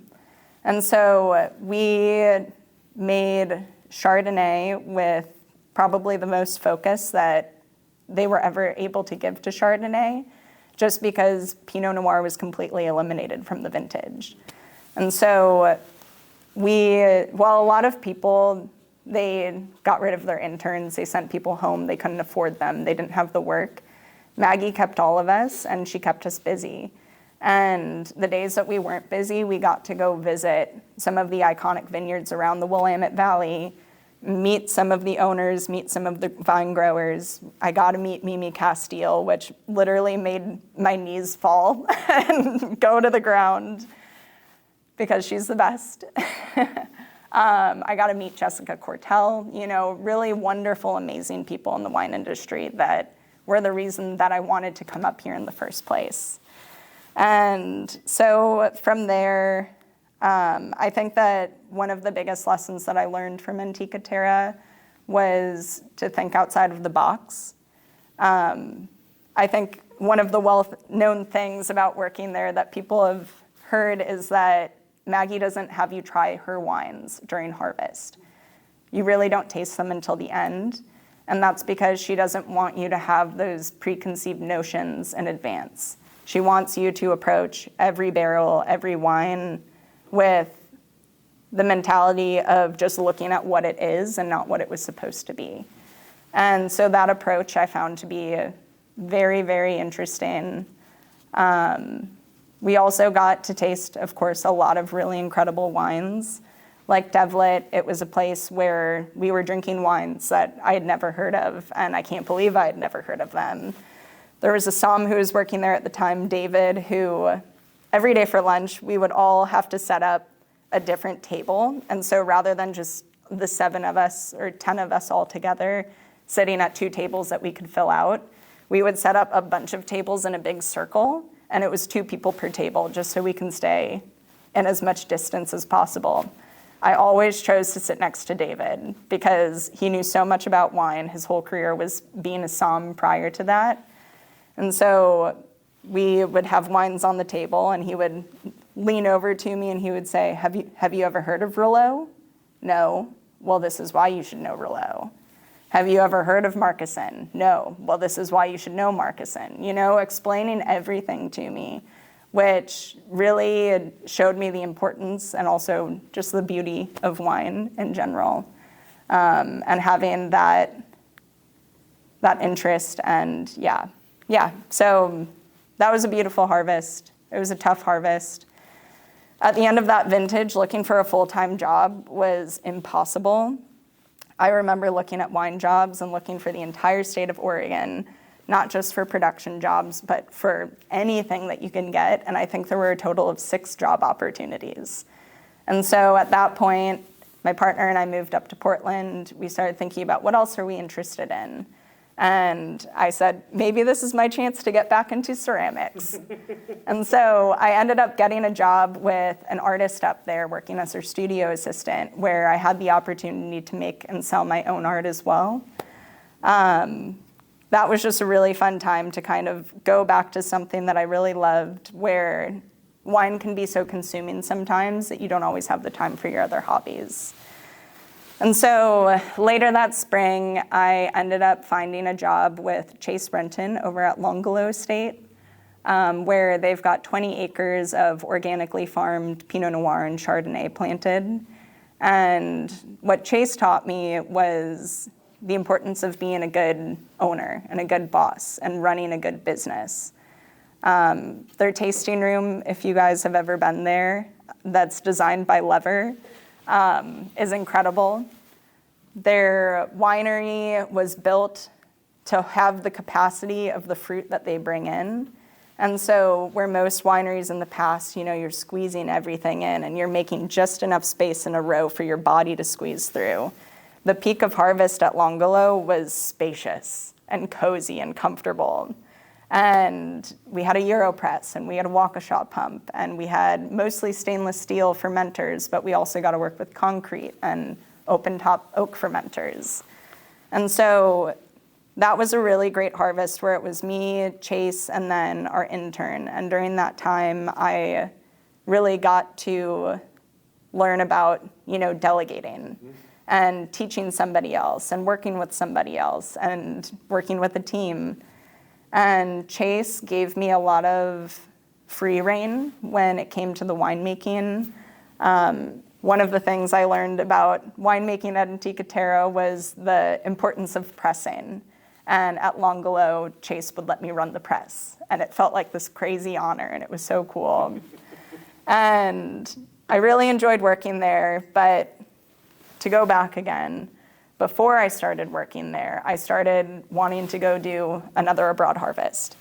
And so we made Chardonnay with probably the most focus that they were ever able to give to Chardonnay, just because Pinot Noir was completely eliminated from the vintage. And so while a lot of people, they got rid of their interns, they sent people home, they couldn't afford them, they didn't have the work, Maggie kept all of us, and she kept us busy. And the days that we weren't busy, we got to go visit some of the iconic vineyards around the Willamette Valley, meet some of the owners, meet some of the vine growers. I got to meet Mimi Castile, which literally made my knees fall and go to the ground because she's the best. I got to meet Jessica Cortell, really wonderful, amazing people in the wine industry that were the reason that I wanted to come up here in the first place. And so from there, I think that one of the biggest lessons that I learned from Antica Terra was to think outside of the box. I think one of the well-known things about working there that people have heard is that Maggie doesn't have you try her wines during harvest. You really don't taste them until the end, and that's because she doesn't want you to have those preconceived notions in advance. She wants you to approach every barrel, every wine with the mentality of just looking at what it is and not what it was supposed to be. And so that approach I found to be very, very interesting. We also got to taste, of course, a lot of really incredible wines. Like Devlet, it was a place where we were drinking wines that I had never heard of, and I can't believe I had never heard of them. There was a somm who was working there at the time, David, who every day for lunch, we would all have to set up a different table. And so rather than just the 7 of us or 10 of us all together sitting at 2 tables that we could fill out, we would set up a bunch of tables in a big circle, and it was 2 people per table just so we can stay in as much distance as possible. I always chose to sit next to David because he knew so much about wine. His whole career was being a somm prior to that. And so we would have wines on the table, and he would lean over to me and he would say, have you ever heard of Rouleau? No. Well, this is why you should know Rouleau. Have you ever heard of Marcassin? No. Well, this is why you should know Marcassin. Explaining everything to me, which really showed me the importance and also just the beauty of wine in general. And having that interest, and yeah. So that was a beautiful harvest. It was a tough harvest. At the end of that vintage, looking for a full-time job was impossible. I remember looking at wine jobs and looking for the entire state of Oregon, not just for production jobs, but for anything that you can get. And I think there were a total of 6 job opportunities. And so at that point, my partner and I moved up to Portland. We started thinking about what else are we interested in? And I said, maybe this is my chance to get back into ceramics. And so I ended up getting a job with an artist up there working as her studio assistant, where I had the opportunity to make and sell my own art as well. That was just a really fun time to kind of go back to something that I really loved, where wine can be so consuming sometimes that you don't always have the time for your other hobbies. And so later that spring, I ended up finding a job with Chase Brenton over at Longolo Estate, where they've got 20 acres of organically farmed Pinot Noir and Chardonnay planted. And what Chase taught me was the importance of being a good owner and a good boss and running a good business. Their tasting room, if you guys have ever been there, that's designed by Lever, is incredible. Their winery was built to have the capacity of the fruit that they bring in. And so where most wineries in the past, you're squeezing everything in and you're making just enough space in a row for your body to squeeze through. The peak of harvest at Longolo was spacious and cozy and comfortable. And we had a Europress, and we had a walk-a-shop pump, and we had mostly stainless steel fermenters, but we also got to work with concrete and open-top oak fermenters. And so that was a really great harvest where it was me, Chase, and then our intern. And during that time, I really got to learn about, delegating. and teaching somebody else and working with somebody else and working with a team. And Chase gave me a lot of free rein when it came to the winemaking. One of the things I learned about winemaking at Antica Terra was the importance of pressing. And at Longolo, Chase would let me run the press. And it felt like this crazy honor, and it was so cool. And I really enjoyed working there, but to go back again, before I started working there, I started wanting to go do another abroad harvest.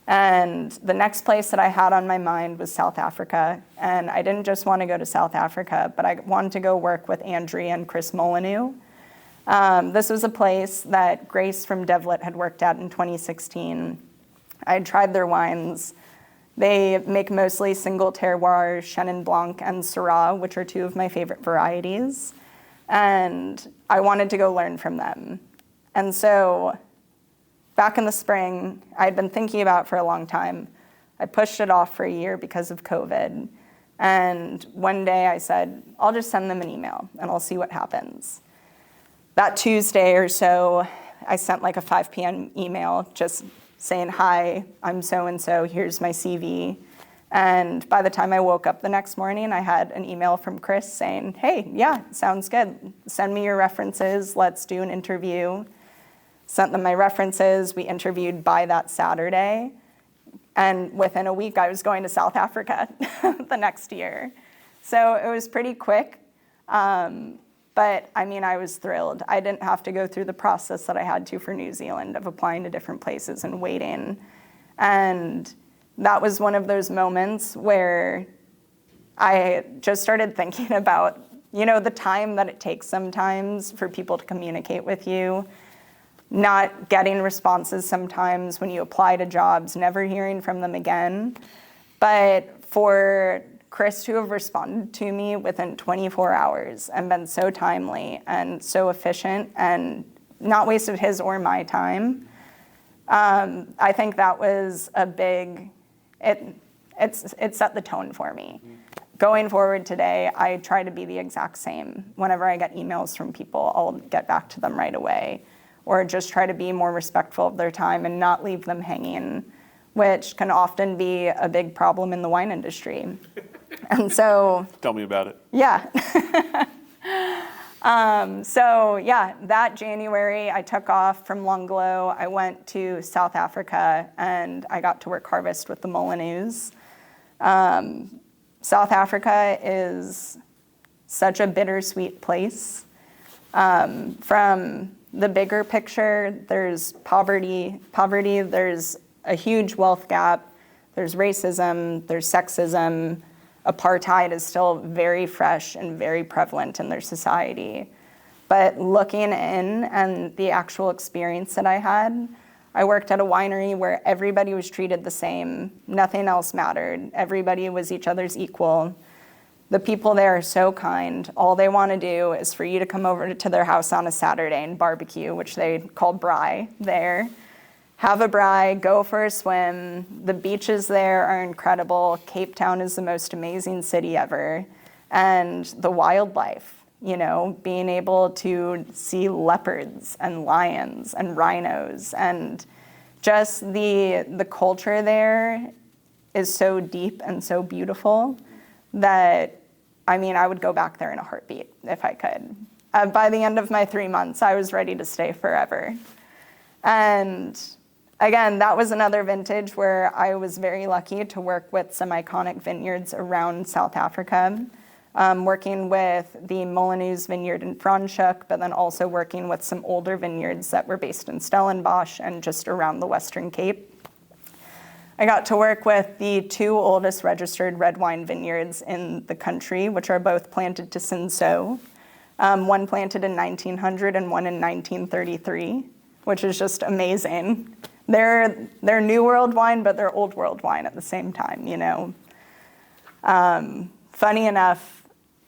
And the next place that I had on my mind was South Africa. And I didn't just want to go to South Africa, but I wanted to go work with Andrea and Chris Molyneux. This was a place that Grace from Devlet had worked at in 2016. I had tried their wines. They make mostly single terroir, Chenin Blanc, and Syrah, which are two of my favorite varieties. And I wanted to go learn from them. And so back in the spring, I'd been thinking about it for a long time. I pushed it off for a year because of COVID. And one day I said, I'll just send them an email and I'll see what happens. That Tuesday or so, I sent like a 5 p.m. email just saying, hi, I'm so-and-so, here's my CV. And by the time I woke up the next morning, I had an email from Chris saying, hey, yeah, sounds good. Send me your references, let's do an interview. Sent them my references, we interviewed by that Saturday. And within a week, I was going to South Africa the next year. So it was pretty quick. But I mean, I was thrilled. I didn't have to go through the process that I had to for New Zealand of applying to different places and waiting. And that was one of those moments where I just started thinking about, the time that it takes sometimes for people to communicate with you, not getting responses sometimes when you apply to jobs, never hearing from them again. But for Chris to have responded to me within 24 hours and been so timely and so efficient and not wasted his or my time, I think that was a big, it set the tone for me. Going forward today, I try to be the exact same. Whenever I get emails from people, I'll get back to them right away, or just try to be more respectful of their time and not leave them hanging, which can often be a big problem in the wine industry. And so... Tell me about it. Yeah. That January, I took off from Longolo. I went to South Africa, and I got to work harvest with the Molyneux. South Africa is such a bittersweet place. From the bigger picture, there's poverty, there's a huge wealth gap, there's racism, there's sexism. Apartheid is still very fresh and very prevalent in their society. But looking in and the actual experience that I had, I worked at a winery where everybody was treated the same. Nothing else mattered. Everybody was each other's equal. The people there are so kind. All they want to do is for you to come over to their house on a Saturday and barbecue, which they call braai there. Have a braai, go for a swim. The beaches there are incredible. Cape Town is the most amazing city ever. And the wildlife, being able to see leopards and lions and rhinos, and just the culture there is so deep and so beautiful that, I would go back there in a heartbeat if I could. By the end of my 3 months, I was ready to stay forever. And again, that was another vintage where I was very lucky to work with some iconic vineyards around South Africa, working with the Molyneux vineyard in Franschhoek, but then also working with some older vineyards that were based in Stellenbosch and just around the Western Cape. I got to work with the 2 oldest registered red wine vineyards in the country, which are both planted to Cinsault. One planted in 1900 and one in 1933, which is just amazing. They're New World wine, but they're Old World wine at the same time, Funny enough,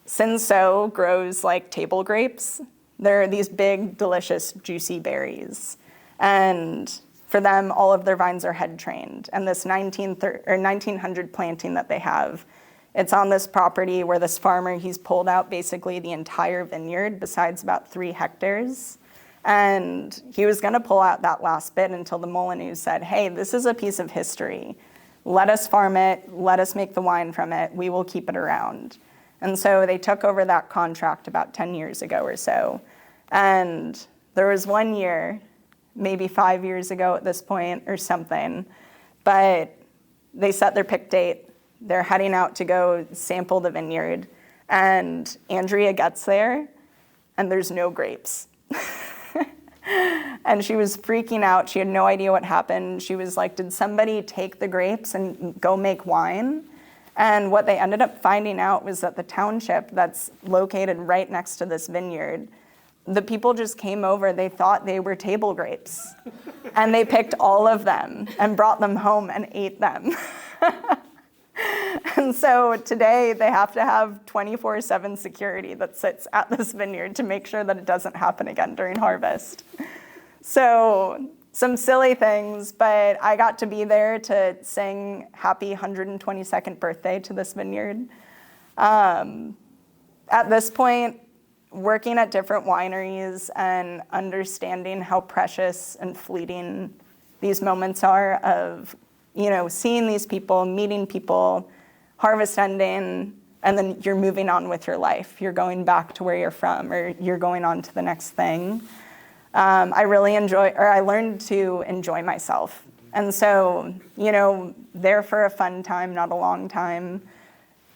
Cinsault grows like table grapes. They're these big, delicious, juicy berries. And for them, all of their vines are head trained. And this 1900 planting that they have It's on this property where this farmer, he's pulled out basically the entire vineyard besides about 3 hectares. And he was going to pull out that last bit until the Molyneux said, hey, this is a piece of history. Let us farm it. Let us make the wine from it. We will keep it around. And so they took over that contract about 10 years ago or so. And there was one year, maybe 5 years ago at this point or something, but they set their pick date. They're heading out to go sample the vineyard. And Andrea gets there, and there's no grapes. And she was freaking out. She had no idea what happened. She was like, did somebody take the grapes and go make wine? And what they ended up finding out was that the township that's located right next to this vineyard, the people just came over. They thought they were table grapes. And they picked all of them and brought them home and ate them. And so today they have to have 24/7 security that sits at this vineyard to make sure that it doesn't happen again during harvest. So some silly things, but I got to be there to sing happy 122nd birthday to this vineyard. At this point, working at different wineries and understanding how precious and fleeting these moments are of, seeing these people, meeting people, harvest ending, and then you're moving on with your life. You're going back to where you're from, or you're going on to the next thing. I learned to enjoy myself. And so, there for a fun time, not a long time.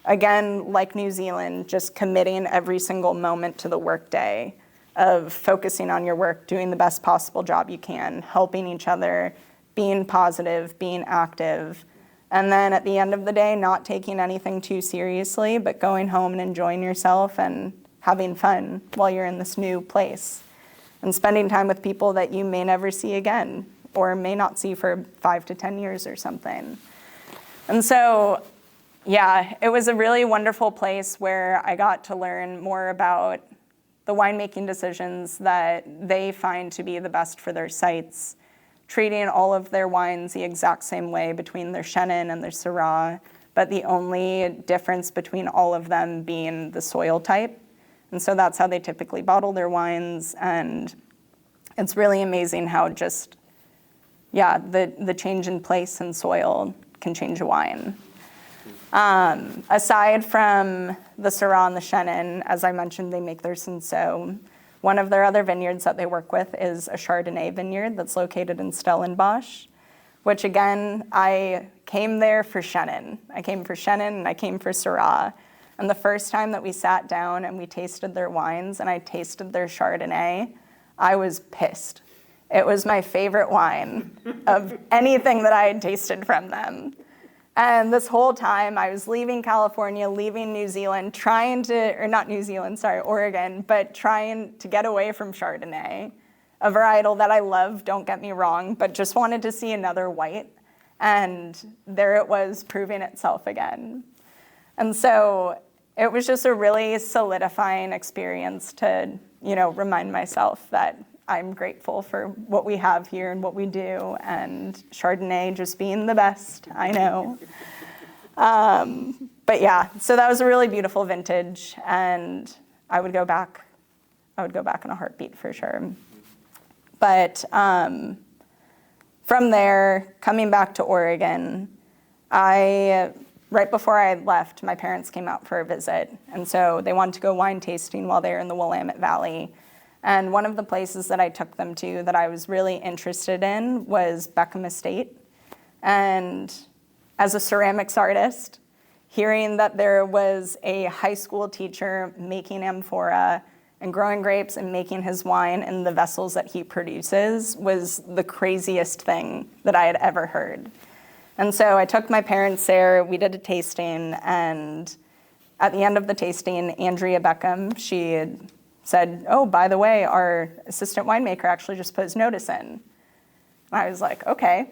Again, like New Zealand, just committing every single moment to the workday of focusing on your work, doing the best possible job you can, helping each other, being positive, being active. And then at the end of the day, not taking anything too seriously, but going home and enjoying yourself and having fun while you're in this new place. And spending time with people that you may never see again, or may not see for 5 to 10 years or something. And so, yeah, it was a really wonderful place where I got to learn more about the winemaking decisions that they find to be the best for their sites, treating all of their wines the exact same way between their Chenin and their Syrah, but the only difference between all of them being the soil type. And so that's how they typically bottle their wines. And it's really amazing how just, the change in place and soil can change a wine. Aside from the Syrah and the Chenin, as I mentioned, they make theirs in So. One of their other vineyards that they work with is a Chardonnay vineyard that's located in Stellenbosch, which again, I came there for Chenin. I came for Chenin and I came for Syrah. And the first time that we sat down and we tasted their wines and I tasted their Chardonnay, I was pissed. It was my favorite wine of anything that I had tasted from them. And this whole time I was leaving California, leaving New Zealand, Oregon, but trying to get away from Chardonnay, a varietal that I love, don't get me wrong, but just wanted to see another white. And there it was proving itself again. And so it was just a really solidifying experience to, remind myself that I'm grateful for what we have here and what we do, and Chardonnay just being the best, I know. But yeah, so that was a really beautiful vintage, and I would go back in a heartbeat for sure. But from there, coming back to Oregon, right before I had left, my parents came out for a visit, and so they wanted to go wine tasting while they were in the Willamette Valley. And one of the places that I took them to that I was really interested in was Beckham Estate. And as a ceramics artist, hearing that there was a high school teacher making amphora and growing grapes and making his wine in the vessels that he produces was the craziest thing that I had ever heard. And so I took my parents there, we did a tasting, and at the end of the tasting, Andrea Beckham, she had said, oh, by the way, our assistant winemaker actually just put his notice in. And I was like, okay.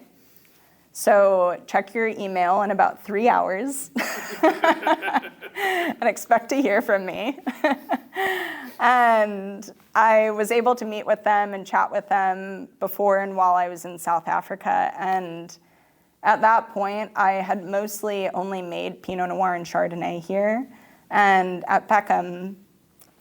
So check your email in about 3 hours and expect to hear from me. And I was able to meet with them and chat with them before and while I was in South Africa. And at that point, I had mostly only made Pinot Noir and Chardonnay here. And at Peckham,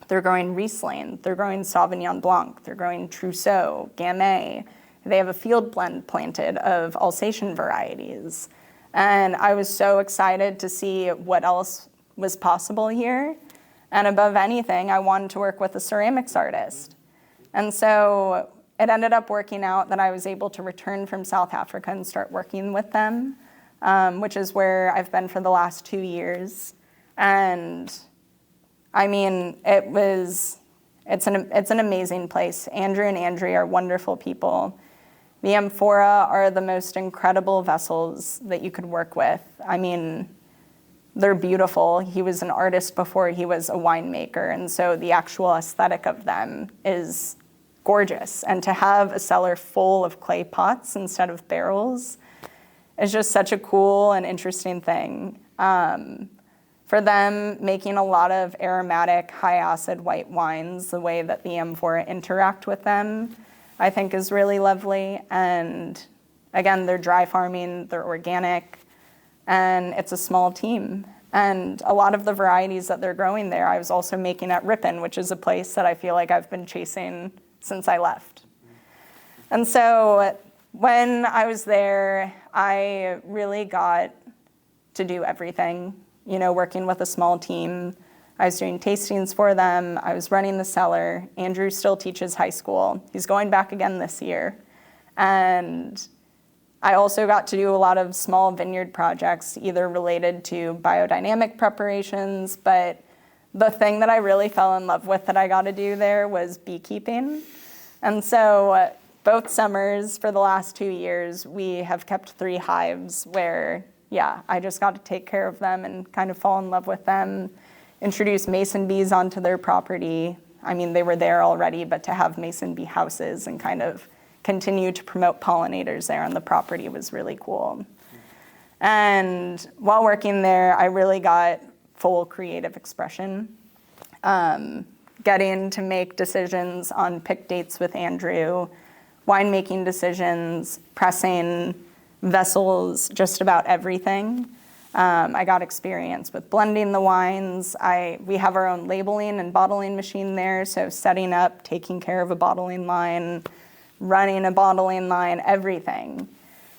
they're growing Riesling, they're growing Sauvignon Blanc, they're growing Trousseau, Gamay. They have a field blend planted of Alsatian varieties. And I was so excited to see what else was possible here. And above anything, I wanted to work with a ceramics artist. And so it ended up working out that I was able to return from South Africa and start working with them, which is where I've been for the last 2 years. And I mean, it's an amazing place. Andrew and Andrea are wonderful people. The amphora are the most incredible vessels that you could work with. I mean, they're beautiful. He was an artist before he was a winemaker, and so the actual aesthetic of them is gorgeous. And to have a cellar full of clay pots instead of barrels is just such a cool and interesting thing. For them, making a lot of aromatic, high-acid white wines, the way that the amphora interact with them, I think is really lovely. And again, they're dry farming, they're organic, and it's a small team. And a lot of the varieties that they're growing there, I was also making at Ripon, which is a place that I feel like I've been chasing since I left. And so when I was there, I really got to do everything, working with a small team. I was doing tastings for them. I was running the cellar. Andrew still teaches high school. He's going back again this year. And I also got to do a lot of small vineyard projects, either related to biodynamic preparations, but the thing that I really fell in love with that I got to do there was beekeeping. And so both summers for the last 2 years, we have kept 3 hives where, I just got to take care of them and kind of fall in love with them, introduce mason bees onto their property. I mean, they were there already, but to have mason bee houses and kind of continue to promote pollinators there on the property was really cool. And while working there, I really got full creative expression. Getting to make decisions on pick dates with Andrew, winemaking decisions, pressing vessels, just about everything. I got experience with blending the wines. We have our own labeling and bottling machine there, so setting up, taking care of a bottling line, running a bottling line, everything.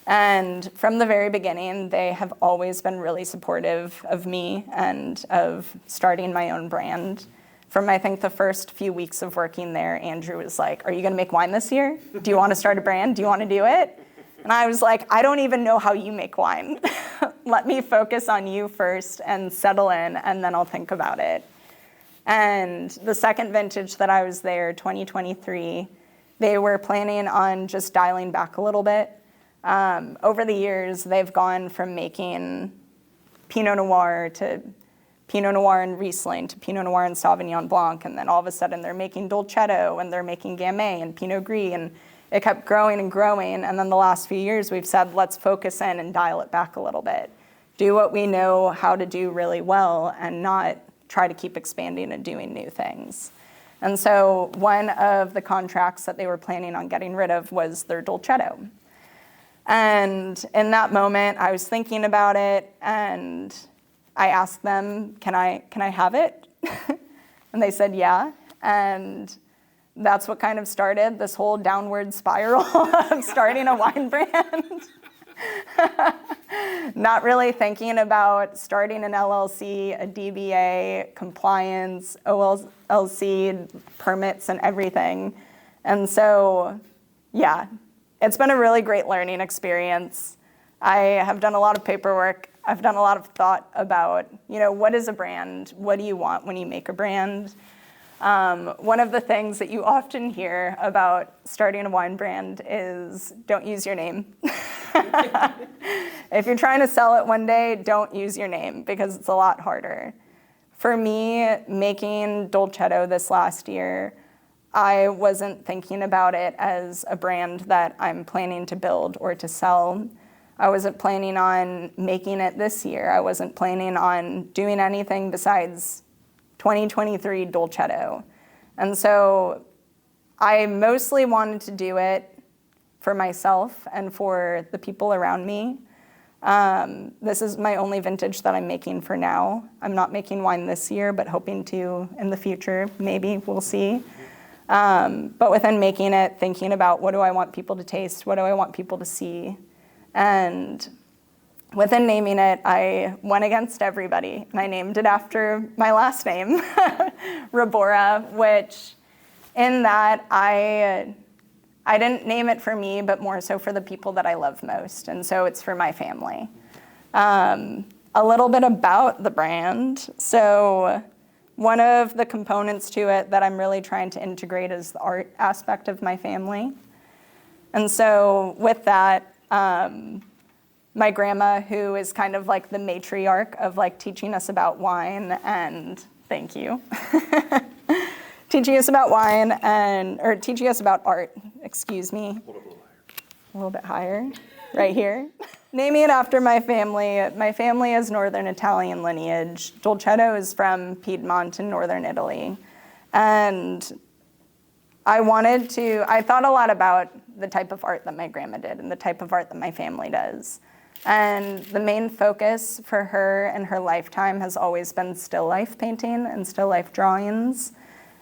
And from the very beginning, they have always been really supportive of me and of starting my own brand. From, I think, the first few weeks of working there, Andrew was like, "Are you going to make wine this year? Do you want to start a brand? Do you want to do it?" And I was like, "I don't even know how you make wine. Let me focus on you first and settle in, and then I'll think about it." And the second vintage that I was there, 2023, they were planning on just dialing back a little bit. Over the years, they've gone from making Pinot Noir to Pinot Noir and Riesling to Pinot Noir and Sauvignon Blanc, and then all of a sudden they're making Dolcetto, and they're making Gamay and Pinot Gris, and it kept growing and growing. And then the last few years, we've said, let's focus in and dial it back a little bit. Do what we know how to do really well and not try to keep expanding and doing new things. And so one of the contracts that they were planning on getting rid of was their Dolcetto. And in that moment, I was thinking about it, and I asked them, can I have it? And they said, yeah. And that's what kind of started this whole downward spiral of starting a wine brand. Not really thinking about starting an LLC, a DBA, compliance, OLC, permits, and everything. And so, it's been a really great learning experience. I have done a lot of paperwork. I've done a lot of thought about, what is a brand? What do you want when you make a brand? One of the things that you often hear about starting a wine brand is don't use your name. If you're trying to sell it one day, don't use your name because it's a lot harder. For me, making Dolcetto this last year, I wasn't thinking about it as a brand that I'm planning to build or to sell. I wasn't planning on making it this year. I wasn't planning on doing anything besides 2023 Dolcetto. And so I mostly wanted to do it for myself and for the people around me. This is my only vintage that I'm making for now. I'm not making wine this year, but hoping to in the future, maybe, we'll see. But within making it, thinking about what do I want people to taste, what do I want people to see, and within naming it, I went against everybody, and I named it after my last name, Rebora, which in that I didn't name it for me, but more so for the people that I love most, and so it's for my family. A little bit about the brand. So one of the components to it that I'm really trying to integrate is the art aspect of my family. And so with that, my grandma, who is kind of like the matriarch of like teaching us about wine, and thank you, teaching us about wine or teaching us about art, excuse me. A little bit higher, right here. Naming it after my family. My family is Northern Italian lineage. Dolcetto is from Piedmont in Northern Italy. And I thought a lot about the type of art that my grandma did and the type of art that my family does. And the main focus for her and her lifetime has always been still life painting and still life drawings.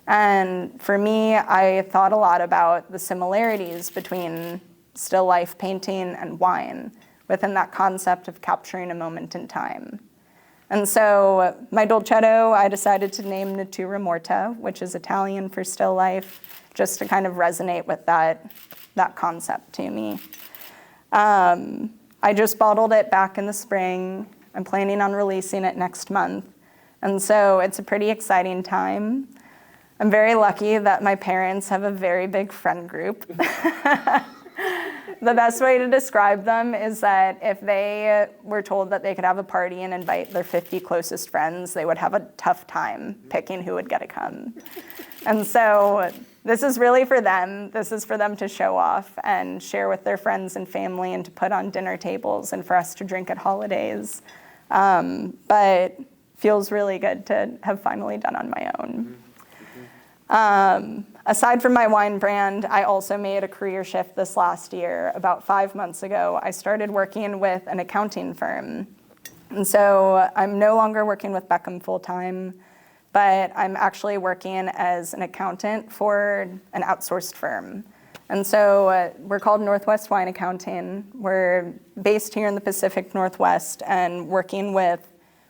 And for me, I thought a lot about the similarities between still life painting and wine within that concept of capturing a moment in time. And so my Dolcetto, I decided to name Natura Morta, which is Italian for still life, just to kind of resonate with that concept to me. I just bottled it back in the spring. I'm planning on releasing it next month. And so it's a pretty exciting time. I'm very lucky that my parents have a very big friend group. The best way to describe them is that if they were told that they could have a party and invite their 50 closest friends, they would have a tough time picking who would get to come. And so this is really for them. This is for them to show off and share with their friends and family and to put on dinner tables and for us to drink at holidays. But feels really good to have finally done on my own. Aside from my wine brand, I also made a career shift this last year. About 5 months ago, I started working with an accounting firm. And so I'm no longer working with Beckham full-time, but I'm actually working as an accountant for an outsourced firm. And so we're called Northwest Wine Accounting. We're based here in the Pacific Northwest and working with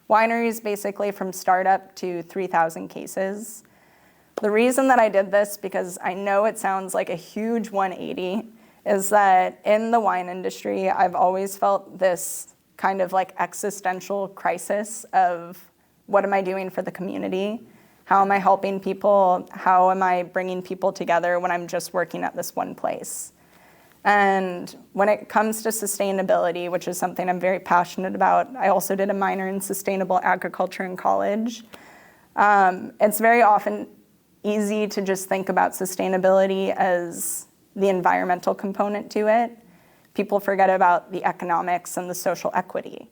wineries basically from startup to 3,000 cases. The reason that I did this, because I know it sounds like a huge 180, is that in the wine industry, I've always felt this kind of like existential crisis of what am I doing for the community? How am I helping people? How am I bringing people together when I'm just working at this one place? And when it comes to sustainability, which is something I'm very passionate about, I also did a minor in sustainable agriculture in college. It's very often easy to just think about sustainability as the environmental component to it. People forget about the economics and the social equity.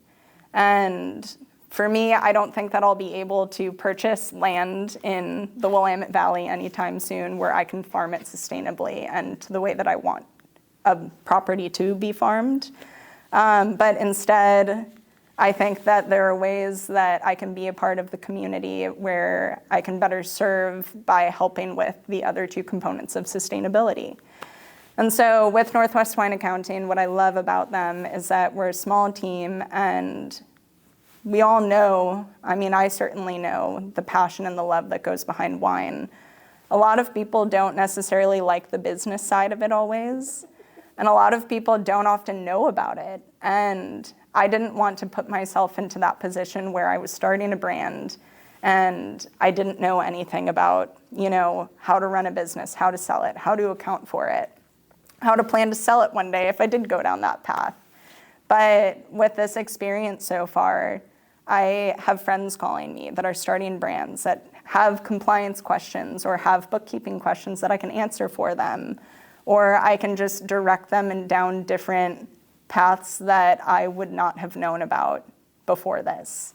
And for me, I don't think that I'll be able to purchase land in the Willamette Valley anytime soon where I can farm it sustainably and the way that I want a property to be farmed. But instead, I think that there are ways that I can be a part of the community where I can better serve by helping with the other two components of sustainability. And so with Northwest Wine Accounting, what I love about them is that we're a small team and we all know, I mean, I certainly know the passion and the love that goes behind wine. A lot of people don't necessarily like the business side of it always, and a lot of people don't often know about it. And I didn't want to put myself into that position where I was starting a brand and I didn't know anything about, how to run a business, how to sell it, how to account for it, how to plan to sell it one day if I did go down that path. But with this experience so far, I have friends calling me that are starting brands that have compliance questions or have bookkeeping questions that I can answer for them, or I can just direct them down different paths that I would not have known about before this.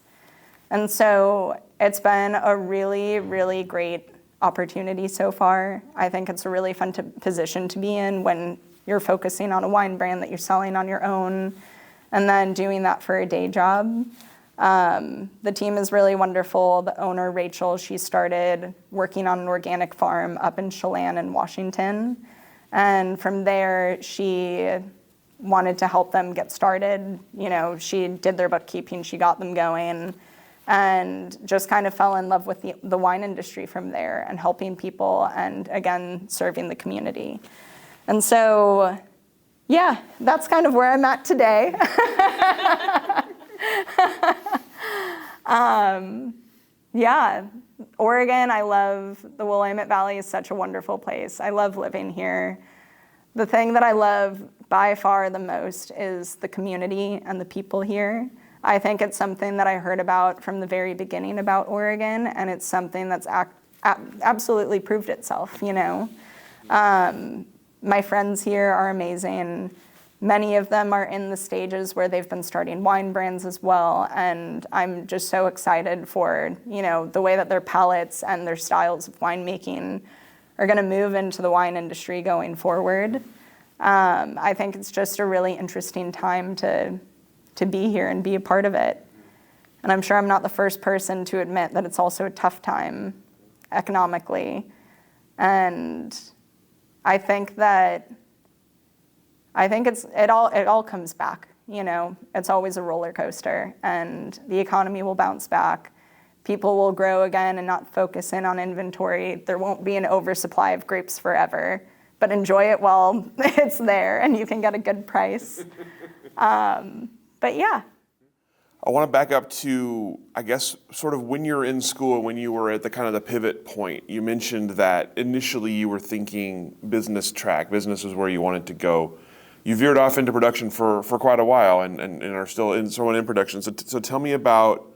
And so it's been a really, really great opportunity so far. I think it's a really fun position to be in when you're focusing on a wine brand that you're selling on your own. and then doing that for a day job. The team is really wonderful. The owner, Rachel, she started working on an organic farm up in Chelan in Washington. And from there, she wanted to help them get started. You know, she did their bookkeeping, she got them going, and just kind of fell in love with the wine industry from there and helping people and, again, serving the community. And so, yeah, that's kind of where I'm at today. Yeah, Oregon, I love the Willamette Valley is such a wonderful place. I love living here. The thing that I love by far the most is the community and the people here. I think it's something that I heard about from the very beginning about Oregon, and it's something that's absolutely proved itself, you know. My friends here are amazing. Many of them are in the stages where they've been starting wine brands as well, and I'm just so excited for, you know, the way that their palates and their styles of winemaking are going to move into the wine industry going forward. I think it's just a really interesting time to be here and be a part of it. And I'm sure I'm not the first person to admit that it's also a tough time economically. And I think it all comes back, you know. It's always a roller coaster, and the economy will bounce back. People will grow again and not focus in on inventory. There won't be an oversupply of grapes forever, but enjoy it while it's there and you can get a good price. But yeah. I want to back up to, I guess, sort of when you're in school, when you were at the kind of the pivot point. You mentioned that initially you were thinking business track. Business was where you wanted to go. You veered off into production for quite a while and are still in production. So tell me about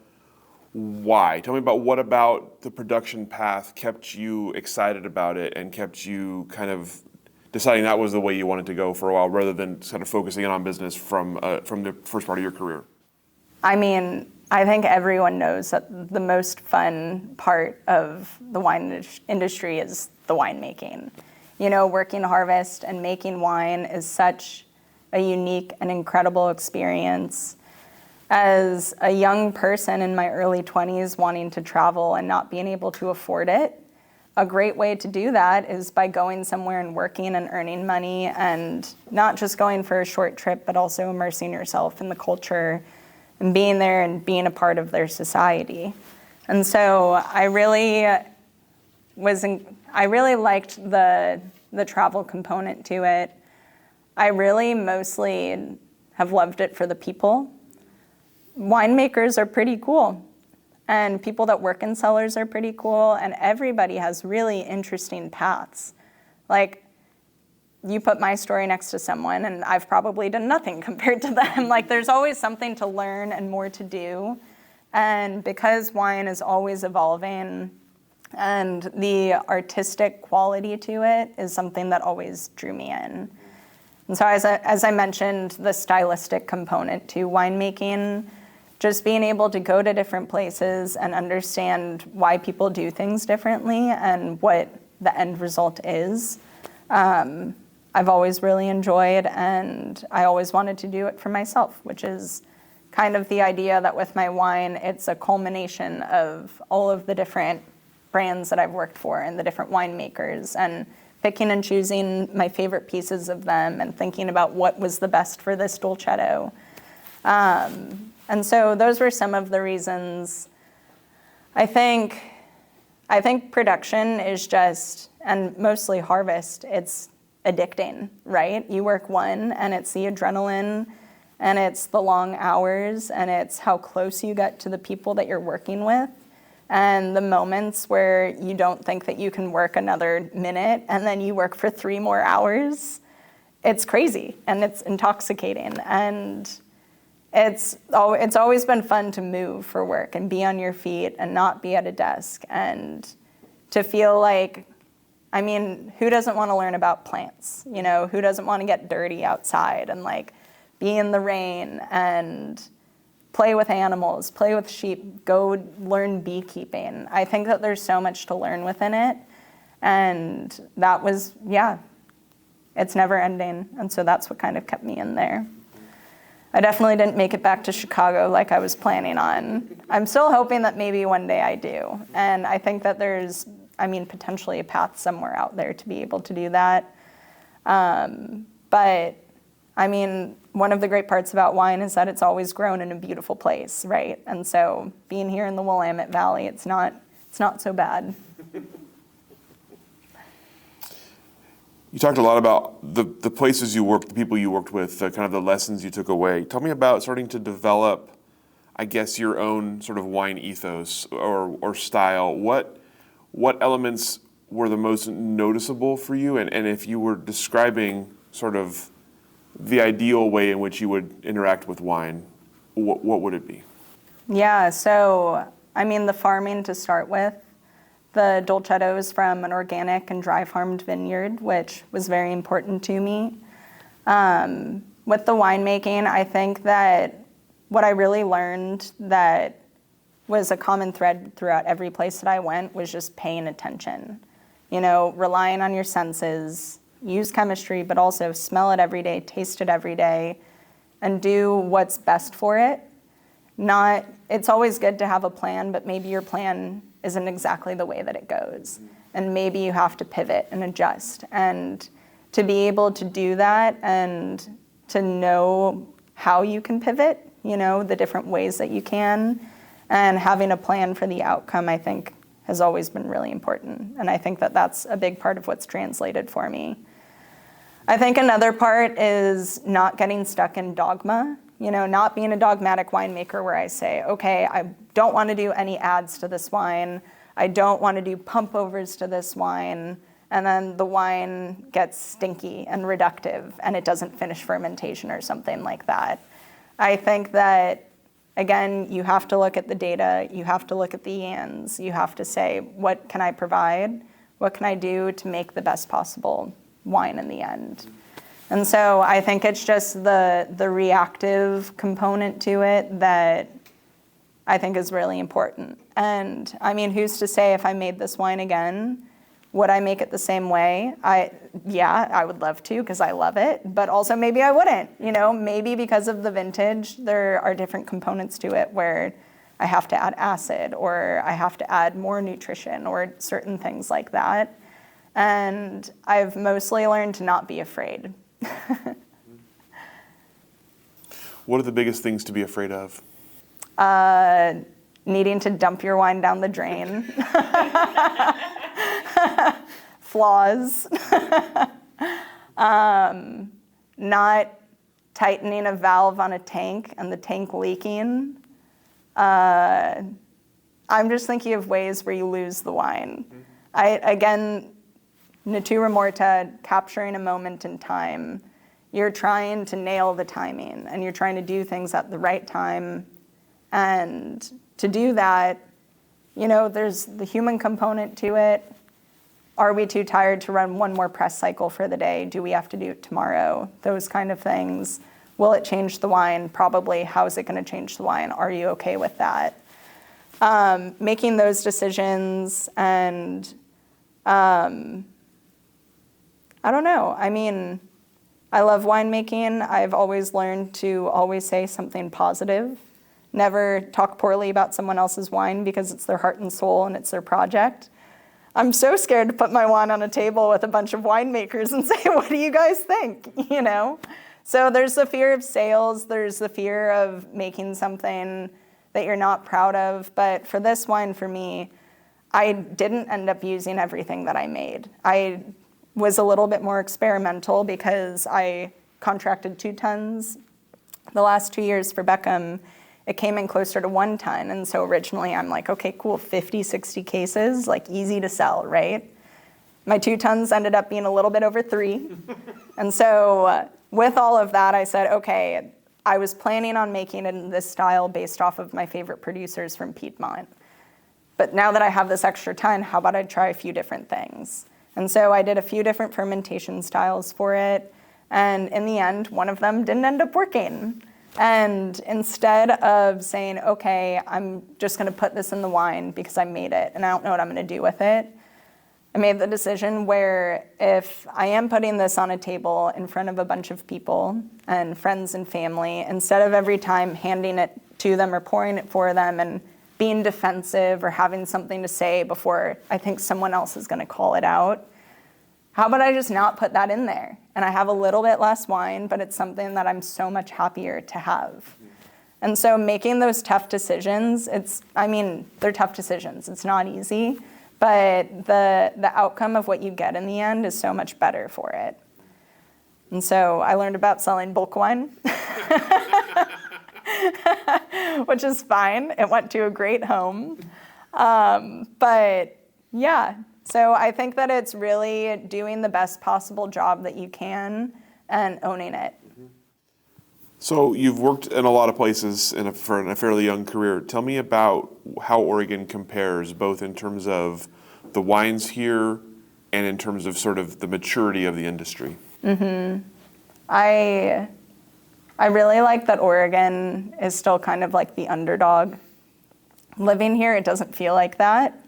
why. Tell me about what about the production path kept you excited about it and kept you kind of deciding that was the way you wanted to go for a while rather than kind of focusing in on business from the first part of your career. I mean, I think everyone knows that the most fun part of the wine industry is the winemaking. You know, working harvest and making wine is such a unique and incredible experience. As a young person in my early 20s wanting to travel and not being able to afford it, a great way to do that is by going somewhere and working and earning money and not just going for a short trip, but also immersing yourself in the culture and being there and being a part of their society. And so I really liked the travel component to it. I really mostly have loved it for the people. Winemakers are pretty cool, and people that work in cellars are pretty cool, and everybody has really interesting paths. Like, you put my story next to someone, and I've probably done nothing compared to them. Like, there's always something to learn and more to do. And because wine is always evolving, and the artistic quality to it is something that always drew me in. And so as I mentioned, the stylistic component to winemaking, just being able to go to different places and understand why people do things differently and what the end result is, I've always really enjoyed, and I always wanted to do it for myself, which is kind of the idea that with my wine, it's a culmination of all of the different brands that I've worked for and the different winemakers, and picking and choosing my favorite pieces of them and thinking about what was the best for this dolcetto. And so those were some of the reasons. I think production is just, and mostly harvest, it's addicting, right? You work one, and it's the adrenaline, and it's the long hours, and it's how close you get to the people that you're working with. And the moments where you don't think that you can work another minute and then you work for 3 more hours, it's crazy and it's intoxicating. And it's always been fun to move for work and be on your feet and not be at a desk and to feel like, I mean, who doesn't want to learn about plants? You know, who doesn't want to get dirty outside and like be in the rain and play with animals, play with sheep, go learn beekeeping. I think that there's so much to learn within it. And that was, yeah, it's never ending. And so that's what kind of kept me in there. I definitely didn't make it back to Chicago like I was planning on. I'm still hoping that maybe one day I do. And I think that there's, potentially a path somewhere out there to be able to do that. But one of the great parts about wine is that it's always grown in a beautiful place, right? And so being here in the Willamette Valley, it's not so bad. You talked a lot about the places you worked, the people you worked with, kind of the lessons you took away. Tell me about starting to develop, I guess, your own sort of wine ethos or style. What elements were the most noticeable for you? And if you were describing sort of the ideal way in which you would interact with wine, what would it be? Yeah, so, the farming to start with. The dolcetto is from an organic and dry farmed vineyard, which was very important to me. With the winemaking, I think that what I really learned that was a common thread throughout every place that I went was just paying attention. Relying on your senses, use chemistry, but also smell it every day, taste it every day, and do what's best for it. It's always good to have a plan, but maybe your plan isn't exactly the way that it goes. And maybe you have to pivot and adjust. And to be able to do that and to know how you can pivot, the different ways that you can, and having a plan for the outcome, I think, has always been really important. And I think that that's a big part of what's translated for me. I think another part is not getting stuck in dogma. Not being a dogmatic winemaker where I say, okay, I don't want to do any ads to this wine. I don't want to do pump overs to this wine. And then the wine gets stinky and reductive and it doesn't finish fermentation or something like that. I think that, again, you have to look at the data. You have to look at the ands. You have to say, what can I provide? What can I do to make the best possible wine in the end? And so I think it's just the reactive component to it that I think is really important. And who's to say if I made this wine again, would I make it the same way? I would love to because I love it, but also maybe I wouldn't. Maybe because of the vintage, there are different components to it where I have to add acid or I have to add more nutrition or certain things like that. And I've mostly learned to not be afraid. What are the biggest things to be afraid of? Needing to dump your wine down the drain. Flaws. Not tightening a valve on a tank and the tank leaking. I'm just thinking of ways where you lose the wine. Natura morta, capturing a moment in time. You're trying to nail the timing and you're trying to do things at the right time. And to do that, there's the human component to it. Are we too tired to run one more press cycle for the day? Do we have to do it tomorrow? Those kind of things. Will it change the wine? Probably. How is it going to change the wine? Are you okay with that? Making those decisions and I don't know. I love winemaking. I've always learned to always say something positive. Never talk poorly about someone else's wine because it's their heart and soul and it's their project. I'm so scared to put my wine on a table with a bunch of winemakers and say, what do you guys think? So there's the fear of sales. There's the fear of making something that you're not proud of. But for this wine, for me, I didn't end up using everything that I made. I was a little bit more experimental because I contracted 2 tons. The last 2 years for Beckham, it came in closer to 1 ton. And so originally I'm like, okay, cool, 50, 60 cases, like easy to sell, right? My 2 tons ended up being a little bit over 3. And so with all of that, I said, okay, I was planning on making it in this style based off of my favorite producers from Piedmont. But now that I have this extra ton, how about I try a few different things? And so I did a few different fermentation styles for it. And in the end, one of them didn't end up working. And instead of saying, okay, I'm just going to put this in the wine because I made it and I don't know what I'm going to do with it, I made the decision where if I am putting this on a table in front of a bunch of people and friends and family, instead of every time handing it to them or pouring it for them and being defensive or having something to say before I think someone else is going to call it out, how about I just not put that in there? And I have a little bit less wine, but it's something that I'm so much happier to have. And so making those tough decisions, they're tough decisions. It's not easy, but the outcome of what you get in the end is so much better for it. And so I learned about selling bulk wine, which is fine. It went to a great home. But yeah, so I think that it's really doing the best possible job that you can and owning it. So you've worked in a lot of places for a fairly young career. Tell me about how Oregon compares, both in terms of the wines here and in terms of sort of the maturity of the industry. I really like that Oregon is still kind of like the underdog. Living here, it doesn't feel like that.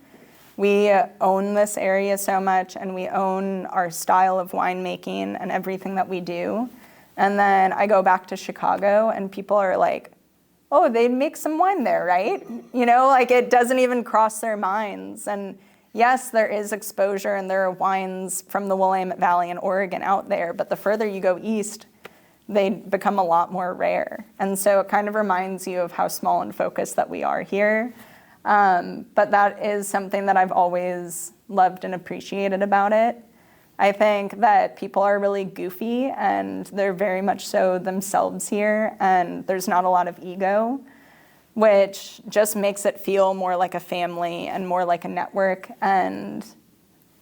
We own this area so much, and we own our style of winemaking and everything that we do. And then I go back to Chicago, and people are like, oh, they make some wine there, right? Like it doesn't even cross their minds. And yes, there is exposure, and there are wines from the Willamette Valley in Oregon out there, but the further you go east, they become a lot more rare. And so it kind of reminds you of how small and focused that we are here. But that is something that I've always loved and appreciated about it. I think that people are really goofy, and they're very much so themselves here, and there's not a lot of ego, which just makes it feel more like a family and more like a network. And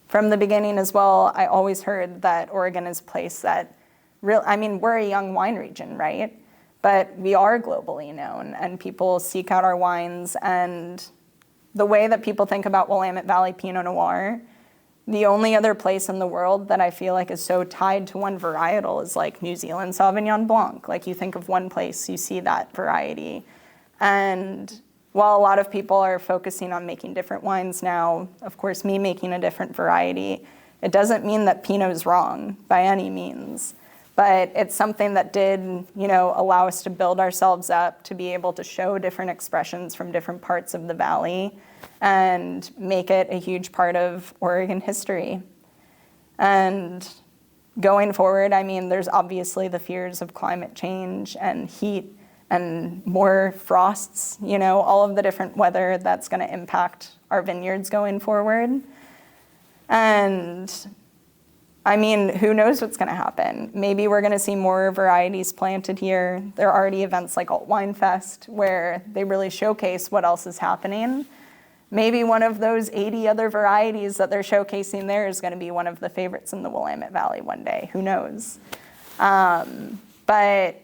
from the beginning as well, I always heard that Oregon is a place that we're a young wine region, right? But we are globally known, and people seek out our wines. And the way that people think about Willamette Valley Pinot Noir, the only other place in the world that I feel like is so tied to one varietal is like New Zealand Sauvignon Blanc. Like you think of one place, you see that variety. And while a lot of people are focusing on making different wines now, of course, me making a different variety, it doesn't mean that Pinot is wrong by any means. But it's something that did, allow us to build ourselves up, to be able to show different expressions from different parts of the valley and make it a huge part of Oregon history. And going forward, there's obviously the fears of climate change and heat and more frosts, all of the different weather that's going to impact our vineyards going forward. And who knows what's going to happen? Maybe we're going to see more varieties planted here. There are already events like Alt Wine Fest where they really showcase what else is happening. Maybe one of those 80 other varieties that they're showcasing there is going to be one of the favorites in the Willamette Valley one day. Who knows? But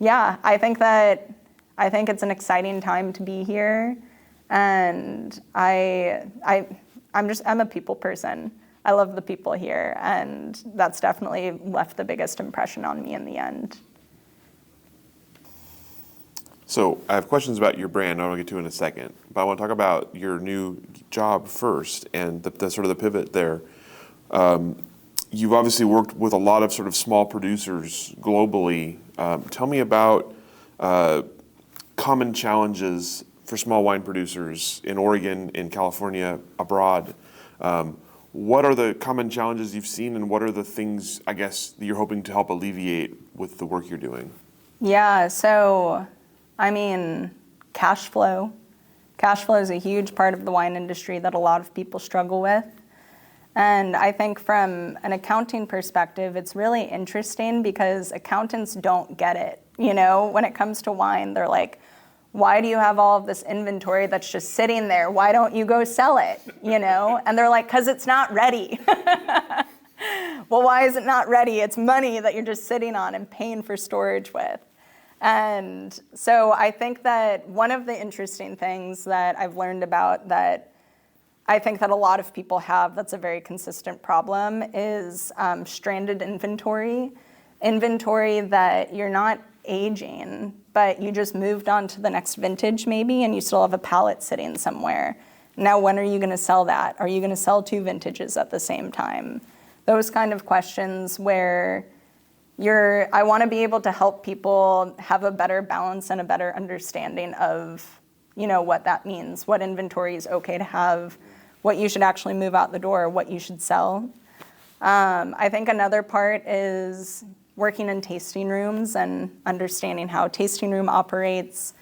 yeah, I think it's an exciting time to be here, and I'm a people person. I love the people here, and that's definitely left the biggest impression on me in the end. So I have questions about your brand I want to get to in a second, but I want to talk about your new job first and the sort of the pivot there. You've obviously worked with a lot of sort of small producers globally. Tell me about common challenges for small wine producers in Oregon, in California, abroad. What are the common challenges you've seen, and what are the things, I guess, that you're hoping to help alleviate with the work you're doing? Yeah, so, cash flow. Cash flow is a huge part of the wine industry that a lot of people struggle with. And I think from an accounting perspective, it's really interesting because accountants don't get it. When it comes to wine, they're like, why do you have all of this inventory that's just sitting there? Why don't you go sell it? And they're like, because it's not ready. Well, why is it not ready? It's money that you're just sitting on and paying for storage with. And so I think that one of the interesting things that I've learned about that I think that a lot of people have that's a very consistent problem is stranded inventory. Inventory that you're not aging, but you just moved on to the next vintage maybe, and you still have a pallet sitting somewhere. Now, when are you going to sell that? Are you going to sell 2 vintages at the same time? Those kind of questions where I want to be able to help people have a better balance and a better understanding of, what that means, what inventory is okay to have, what you should actually move out the door, what you should sell. I think another part is working in tasting rooms and understanding how a tasting room operates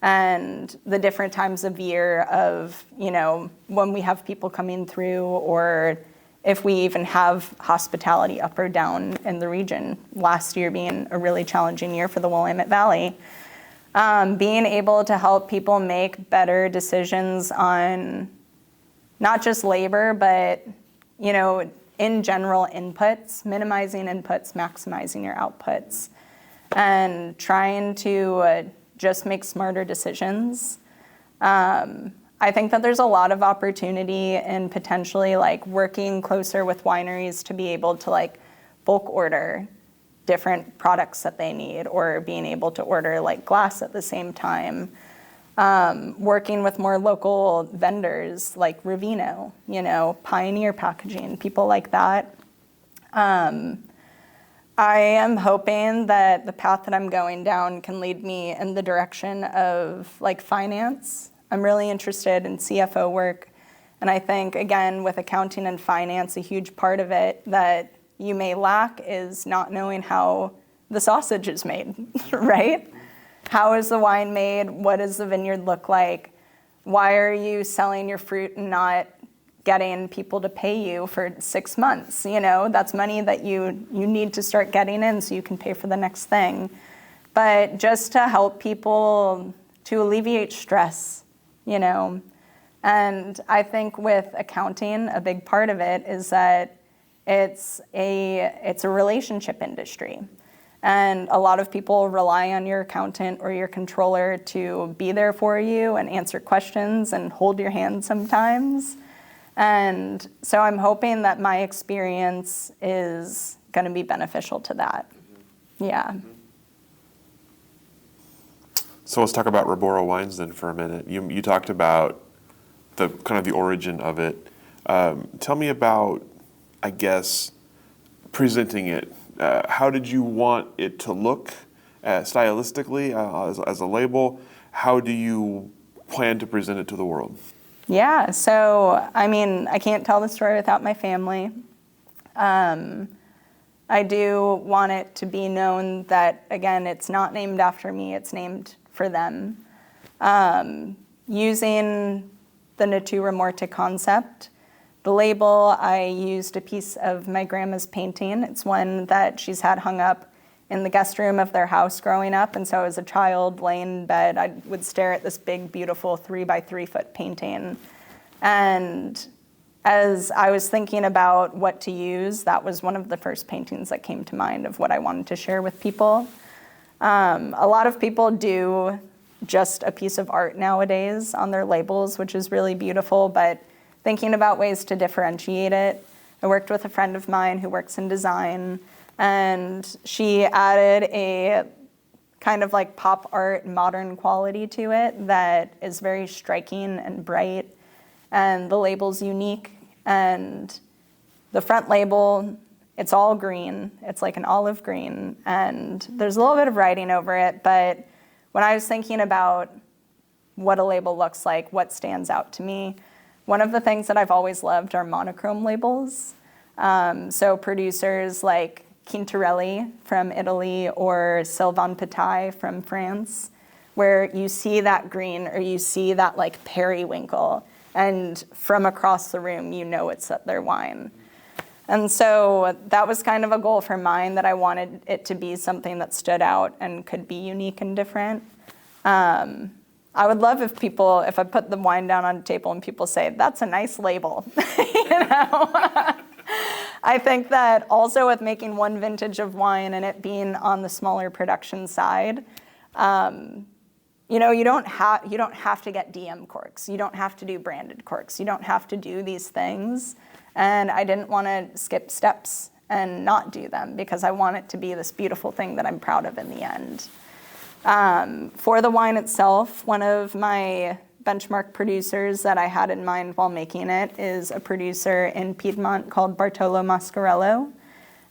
and the different times of year of, when we have people coming through or if we even have hospitality up or down in the region. Last year being a really challenging year for the Willamette Valley. Being able to help people make better decisions on not just labor, but, in general inputs, minimizing inputs, maximizing your outputs, and trying to just make smarter decisions. I think that there's a lot of opportunity in potentially working closer with wineries to be able to bulk order different products that they need, or being able to order glass at the same time. Working with more local vendors like Ravino, Pioneer Packaging, people like that. I am hoping that the path that I'm going down can lead me in the direction of finance. I'm really interested in CFO work. And I think, again, with accounting and finance, a huge part of it that you may lack is not knowing how the sausage is made, right? How is the wine made? What does the vineyard look like? Why are you selling your fruit and not getting people to pay you for 6 months? That's money that you need to start getting in so you can pay for the next thing. But just to help people to alleviate stress, And I think with accounting, a big part of it is that it's a relationship industry. And a lot of people rely on your accountant or your controller to be there for you and answer questions and hold your hand sometimes. And so I'm hoping that my experience is going to be beneficial to that. Yeah. So let's talk about Rebora wines then for a minute. You talked about the kind of the origin of it. Tell me about, I guess, presenting it. How did you want it to look stylistically as a label? How do you plan to present it to the world? Yeah, so I can't tell the story without my family. I do want it to be known that, again, it's not named after me, it's named for them. Using the Natura Morte concept, the label, I used a piece of my grandma's painting. It's one that she's had hung up in the guest room of their house growing up. And so as a child laying in bed, I would stare at this big, beautiful 3x3 foot painting. And as I was thinking about what to use, that was one of the first paintings that came to mind of what I wanted to share with people. A lot of people do just a piece of art nowadays on their labels, which is really beautiful, but thinking about ways to differentiate it. I worked with a friend of mine who works in design, and she added a kind of pop art modern quality to it that is very striking and bright, and the label's unique. And the front label, it's all green. It's like an olive green, and there's a little bit of writing over it, but when I was thinking about what a label looks like, what stands out to me, one of the things that I've always loved are monochrome labels. So producers like Quintarelli from Italy or Sylvain Petaille from France, where you see that green or you see that periwinkle, and from across the room, it's their wine. And so that was kind of a goal for mine, that I wanted it to be something that stood out and could be unique and different. I would love if I put the wine down on a table and people say, that's a nice label, I think that also with making one vintage of wine and it being on the smaller production side, you don't have to get DM corks. You don't have to do branded corks. You don't have to do these things. And I didn't want to skip steps and not do them because I want it to be this beautiful thing that I'm proud of in the end. For the wine itself, one of my benchmark producers that I had in mind while making it is a producer in Piedmont called Bartolo Mascarello.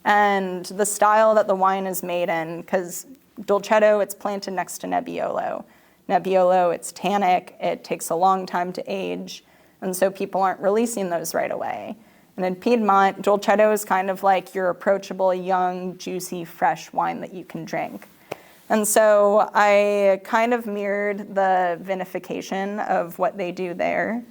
And the style that the wine is made in, because Dolcetto, it's planted next to Nebbiolo. Nebbiolo, it's tannic, it takes a long time to age, and so people aren't releasing those right away. And in Piedmont, Dolcetto is kind of like your approachable, young, juicy, fresh wine that you can drink. And so I kind of mirrored the vinification of what they do there,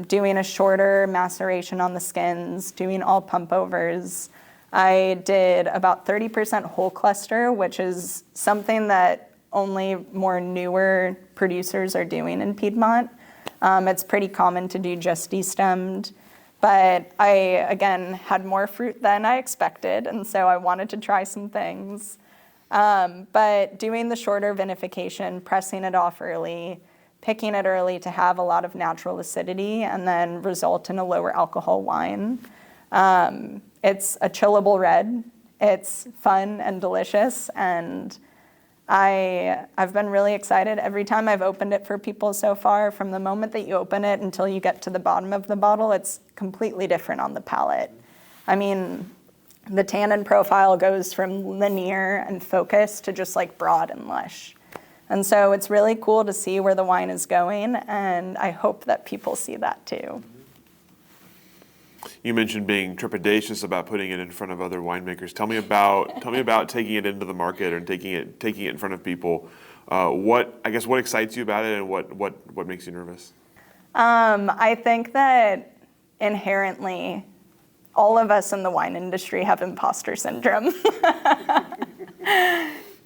doing a shorter maceration on the skins, doing all pump overs. I did about 30% whole cluster, which is something that only more newer producers are doing in Piedmont. It's pretty common to do just destemmed. But I, again, had more fruit than I expected, and so I wanted to try some things. But doing the shorter vinification, pressing it off early, picking it early to have a lot of natural acidity, and then result in a lower alcohol wine. It's a chillable red. It's fun and delicious, and I've been really excited every time I've opened it for people so far. From the moment that you open it until you get to the bottom of the bottle, it's completely different on the palate. I mean, the tannin profile goes from linear and focused to just like broad and lush. And so it's really cool to see where the wine is going, and I hope that people see that too. You mentioned being trepidatious about putting it in front of other winemakers. Tell me about taking it into the market and taking it in front of people. What excites you about it, and what makes you nervous? I think that inherently, all of us in the wine industry have imposter syndrome.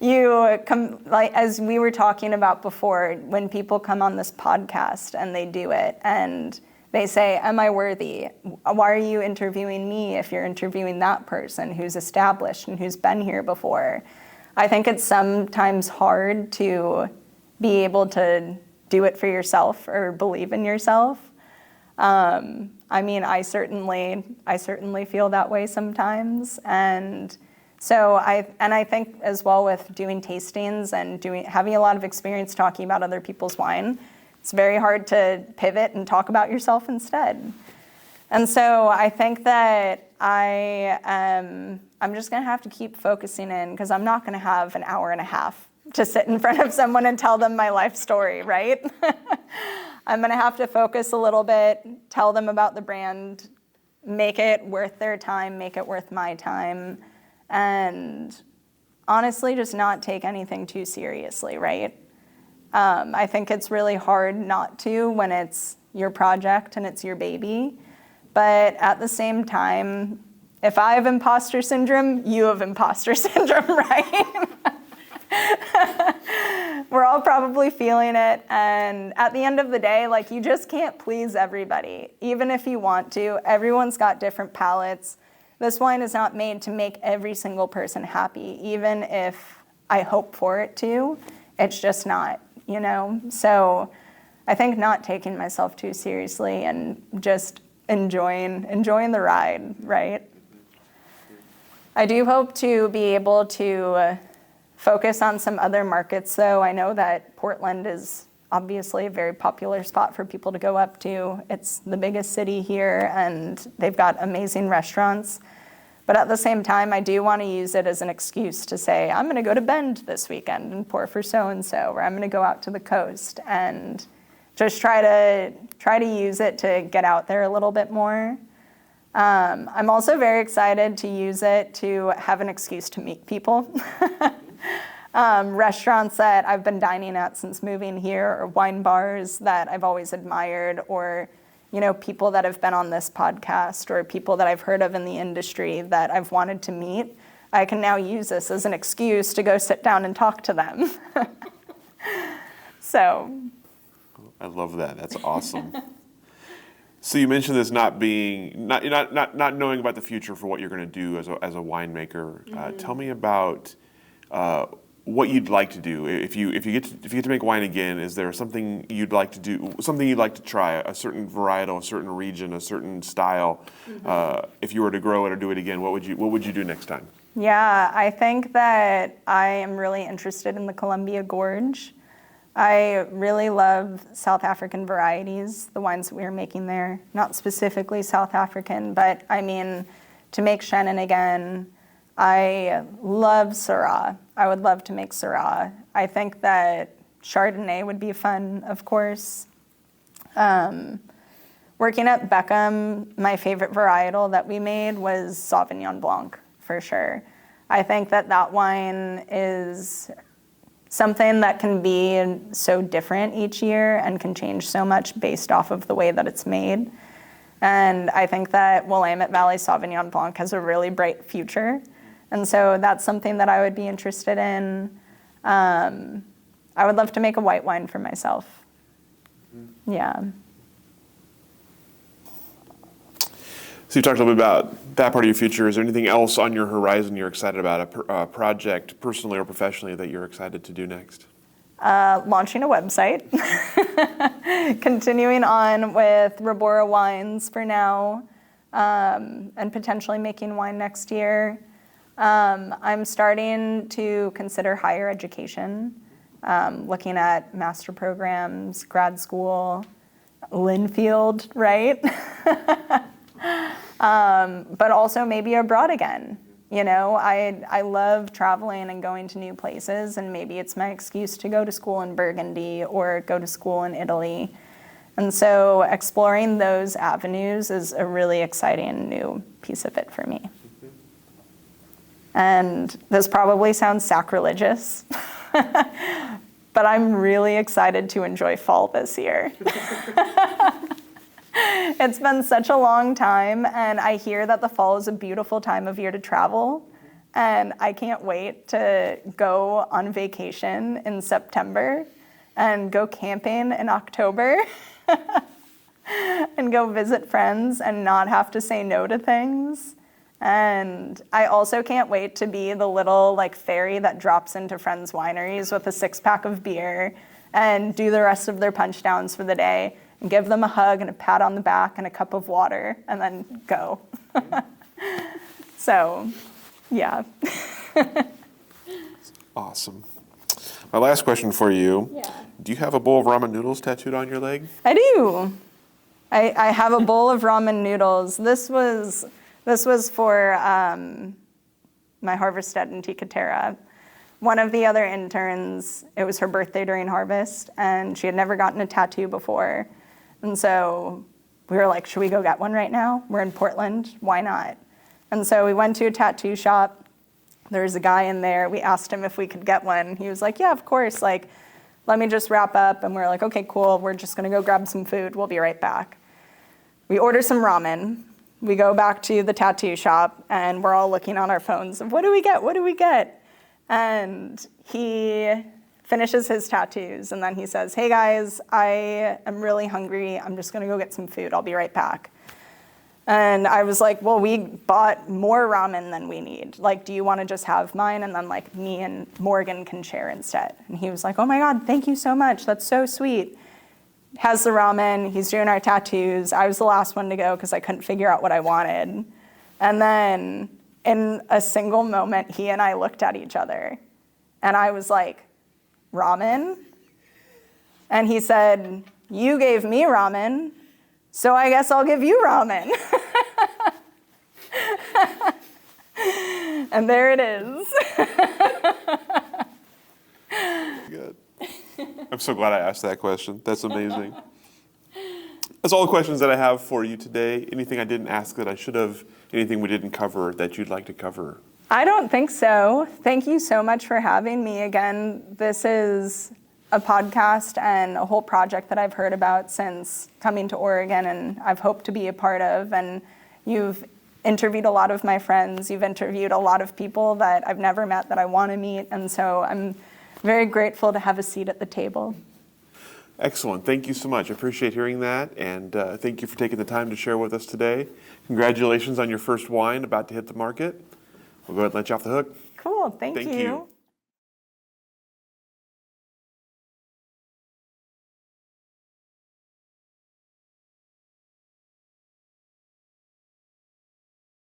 As we were talking about before, when people come on this podcast and they do it and they say, am I worthy? Why are you interviewing me if you're interviewing that person who's established and who's been here before? I think it's sometimes hard to be able to do it for yourself or believe in yourself. I mean, I certainly feel that way sometimes. And so I think as well with doing tastings and having a lot of experience talking about other people's wine, it's very hard to pivot and talk about yourself instead. And so I think that I'm just gonna have to keep focusing in, because I'm not gonna have an hour and a half to sit in front of someone and tell them my life story, right? I'm gonna have to focus a little bit, tell them about the brand, make it worth their time, make it worth my time, and honestly just not take anything too seriously, right? I think it's really hard not to when it's your project and it's your baby. But at the same time, if I have imposter syndrome, you have imposter syndrome, right? We're all probably feeling it. And at the end of the day, like, you just can't please everybody. Even if you want to, everyone's got different palates. This wine is not made to make every single person happy, even if I hope for it to. It's just not. You know, so I think not taking myself too seriously and just enjoying the ride, right? I do hope to be able to focus on some other markets, though. I know that Portland is obviously a very popular spot for people to go up to. It's the biggest city here, and they've got amazing restaurants. But at the same time, I do want to use it as an excuse to say, I'm going to go to Bend this weekend and pour for so-and-so, or I'm going to go out to the coast and just try to use it to get out there a little bit more. I'm also very excited to use it to have an excuse to meet people. Restaurants that I've been dining at since moving here, or wine bars that I've always admired, or people that have been on this podcast, or people that I've heard of in the industry that I've wanted to meet. I can now use this as an excuse to go sit down and talk to them. So. I love that. That's awesome. So you mentioned this not knowing about the future for what you're going to do as a winemaker. Mm-hmm. Tell me about what you'd like to do if you get to make wine again. Is there something you'd like to do? Something you'd like to try? A certain varietal, a certain region, a certain style. Mm-hmm. If you were to grow it or do it again, what would you do next time? Yeah, I think that I am really interested in the Columbia Gorge. I really love South African varieties, the wines that we were making there. Not specifically South African, but I mean, to make Chenin again, I love Syrah. I would love to make Syrah. I think that Chardonnay would be fun, of course. Working at Beckham, my favorite varietal that we made was Sauvignon Blanc, for sure. I think that that wine is something that can be so different each year and can change so much based off of the way that it's made. And I think that Willamette Valley Sauvignon Blanc has a really bright future. And so that's something that I would be interested in. I would love to make a white wine for myself. Yeah. So you talked a little bit about that part of your future. Is there anything else on your horizon you're excited about, a project, personally or professionally, that you're excited to do next? Launching a website. Continuing on with Rebora wines for now, and potentially making wine next year. I'm starting to consider higher education, looking at master programs, grad school, Linfield, right? But also maybe abroad again. You know, I love traveling and going to new places, and maybe it's my excuse to go to school in Burgundy or go to school in Italy. And so exploring those avenues is a really exciting new piece of it for me. And this probably sounds sacrilegious, but I'm really excited to enjoy fall this year. It's been such a long time, and I hear that the fall is a beautiful time of year to travel, and I can't wait to go on vacation in September and go camping in October and go visit friends and not have to say no to things. And I also can't wait to be the little fairy that drops into friends' wineries with a 6-pack of beer and do the rest of their punch downs for the day. And give them a hug and a pat on the back and a cup of water, and then go. So, yeah. Awesome. My last question for you. Yeah. Do you have a bowl of ramen noodles tattooed on your leg? I do. I have a bowl of ramen noodles. This was for my harvest at Antica Terra. One of the other interns, it was her birthday during harvest, and she had never gotten a tattoo before. And so we were like, should we go get one right now? We're in Portland, why not? And so we went to a tattoo shop. There was a guy in there. We asked him if we could get one. He was like, yeah, of course. Let me just wrap up. And we're like, okay, cool. We're just gonna go grab some food. We'll be right back. We order some ramen. We go back to the tattoo shop, and we're all looking on our phones of what do we get? What do we get? And he finishes his tattoos, and then he says, hey guys, I am really hungry. I'm just gonna go get some food. I'll be right back. And I was like, well, we bought more ramen than we need. Do you wanna just have mine? And then me and Morgan can share instead. And he was like, oh my God, thank you so much. That's so sweet. Has the ramen, he's doing our tattoos. I was the last one to go because I couldn't figure out what I wanted. And then in a single moment, he and I looked at each other, and I was like, ramen? And he said, you gave me ramen, so I guess I'll give you ramen. And there it is. Good. I'm so glad I asked that question. That's amazing. That's all the questions that I have for you today. Anything I didn't ask that I should have? Anything we didn't cover that you'd like to cover? I don't think so. Thank you so much for having me again. This is a podcast and a whole project that I've heard about since coming to Oregon, and I've hoped to be a part of. And you've interviewed a lot of my friends. You've interviewed a lot of people that I've never met that I want to meet. And so I'm very grateful to have a seat at the table. Excellent. Thank you so much. I appreciate hearing that, and thank you for taking the time to share with us today. Congratulations on your first wine about to hit the market. We'll go ahead and let you off the hook. Cool. Thank you.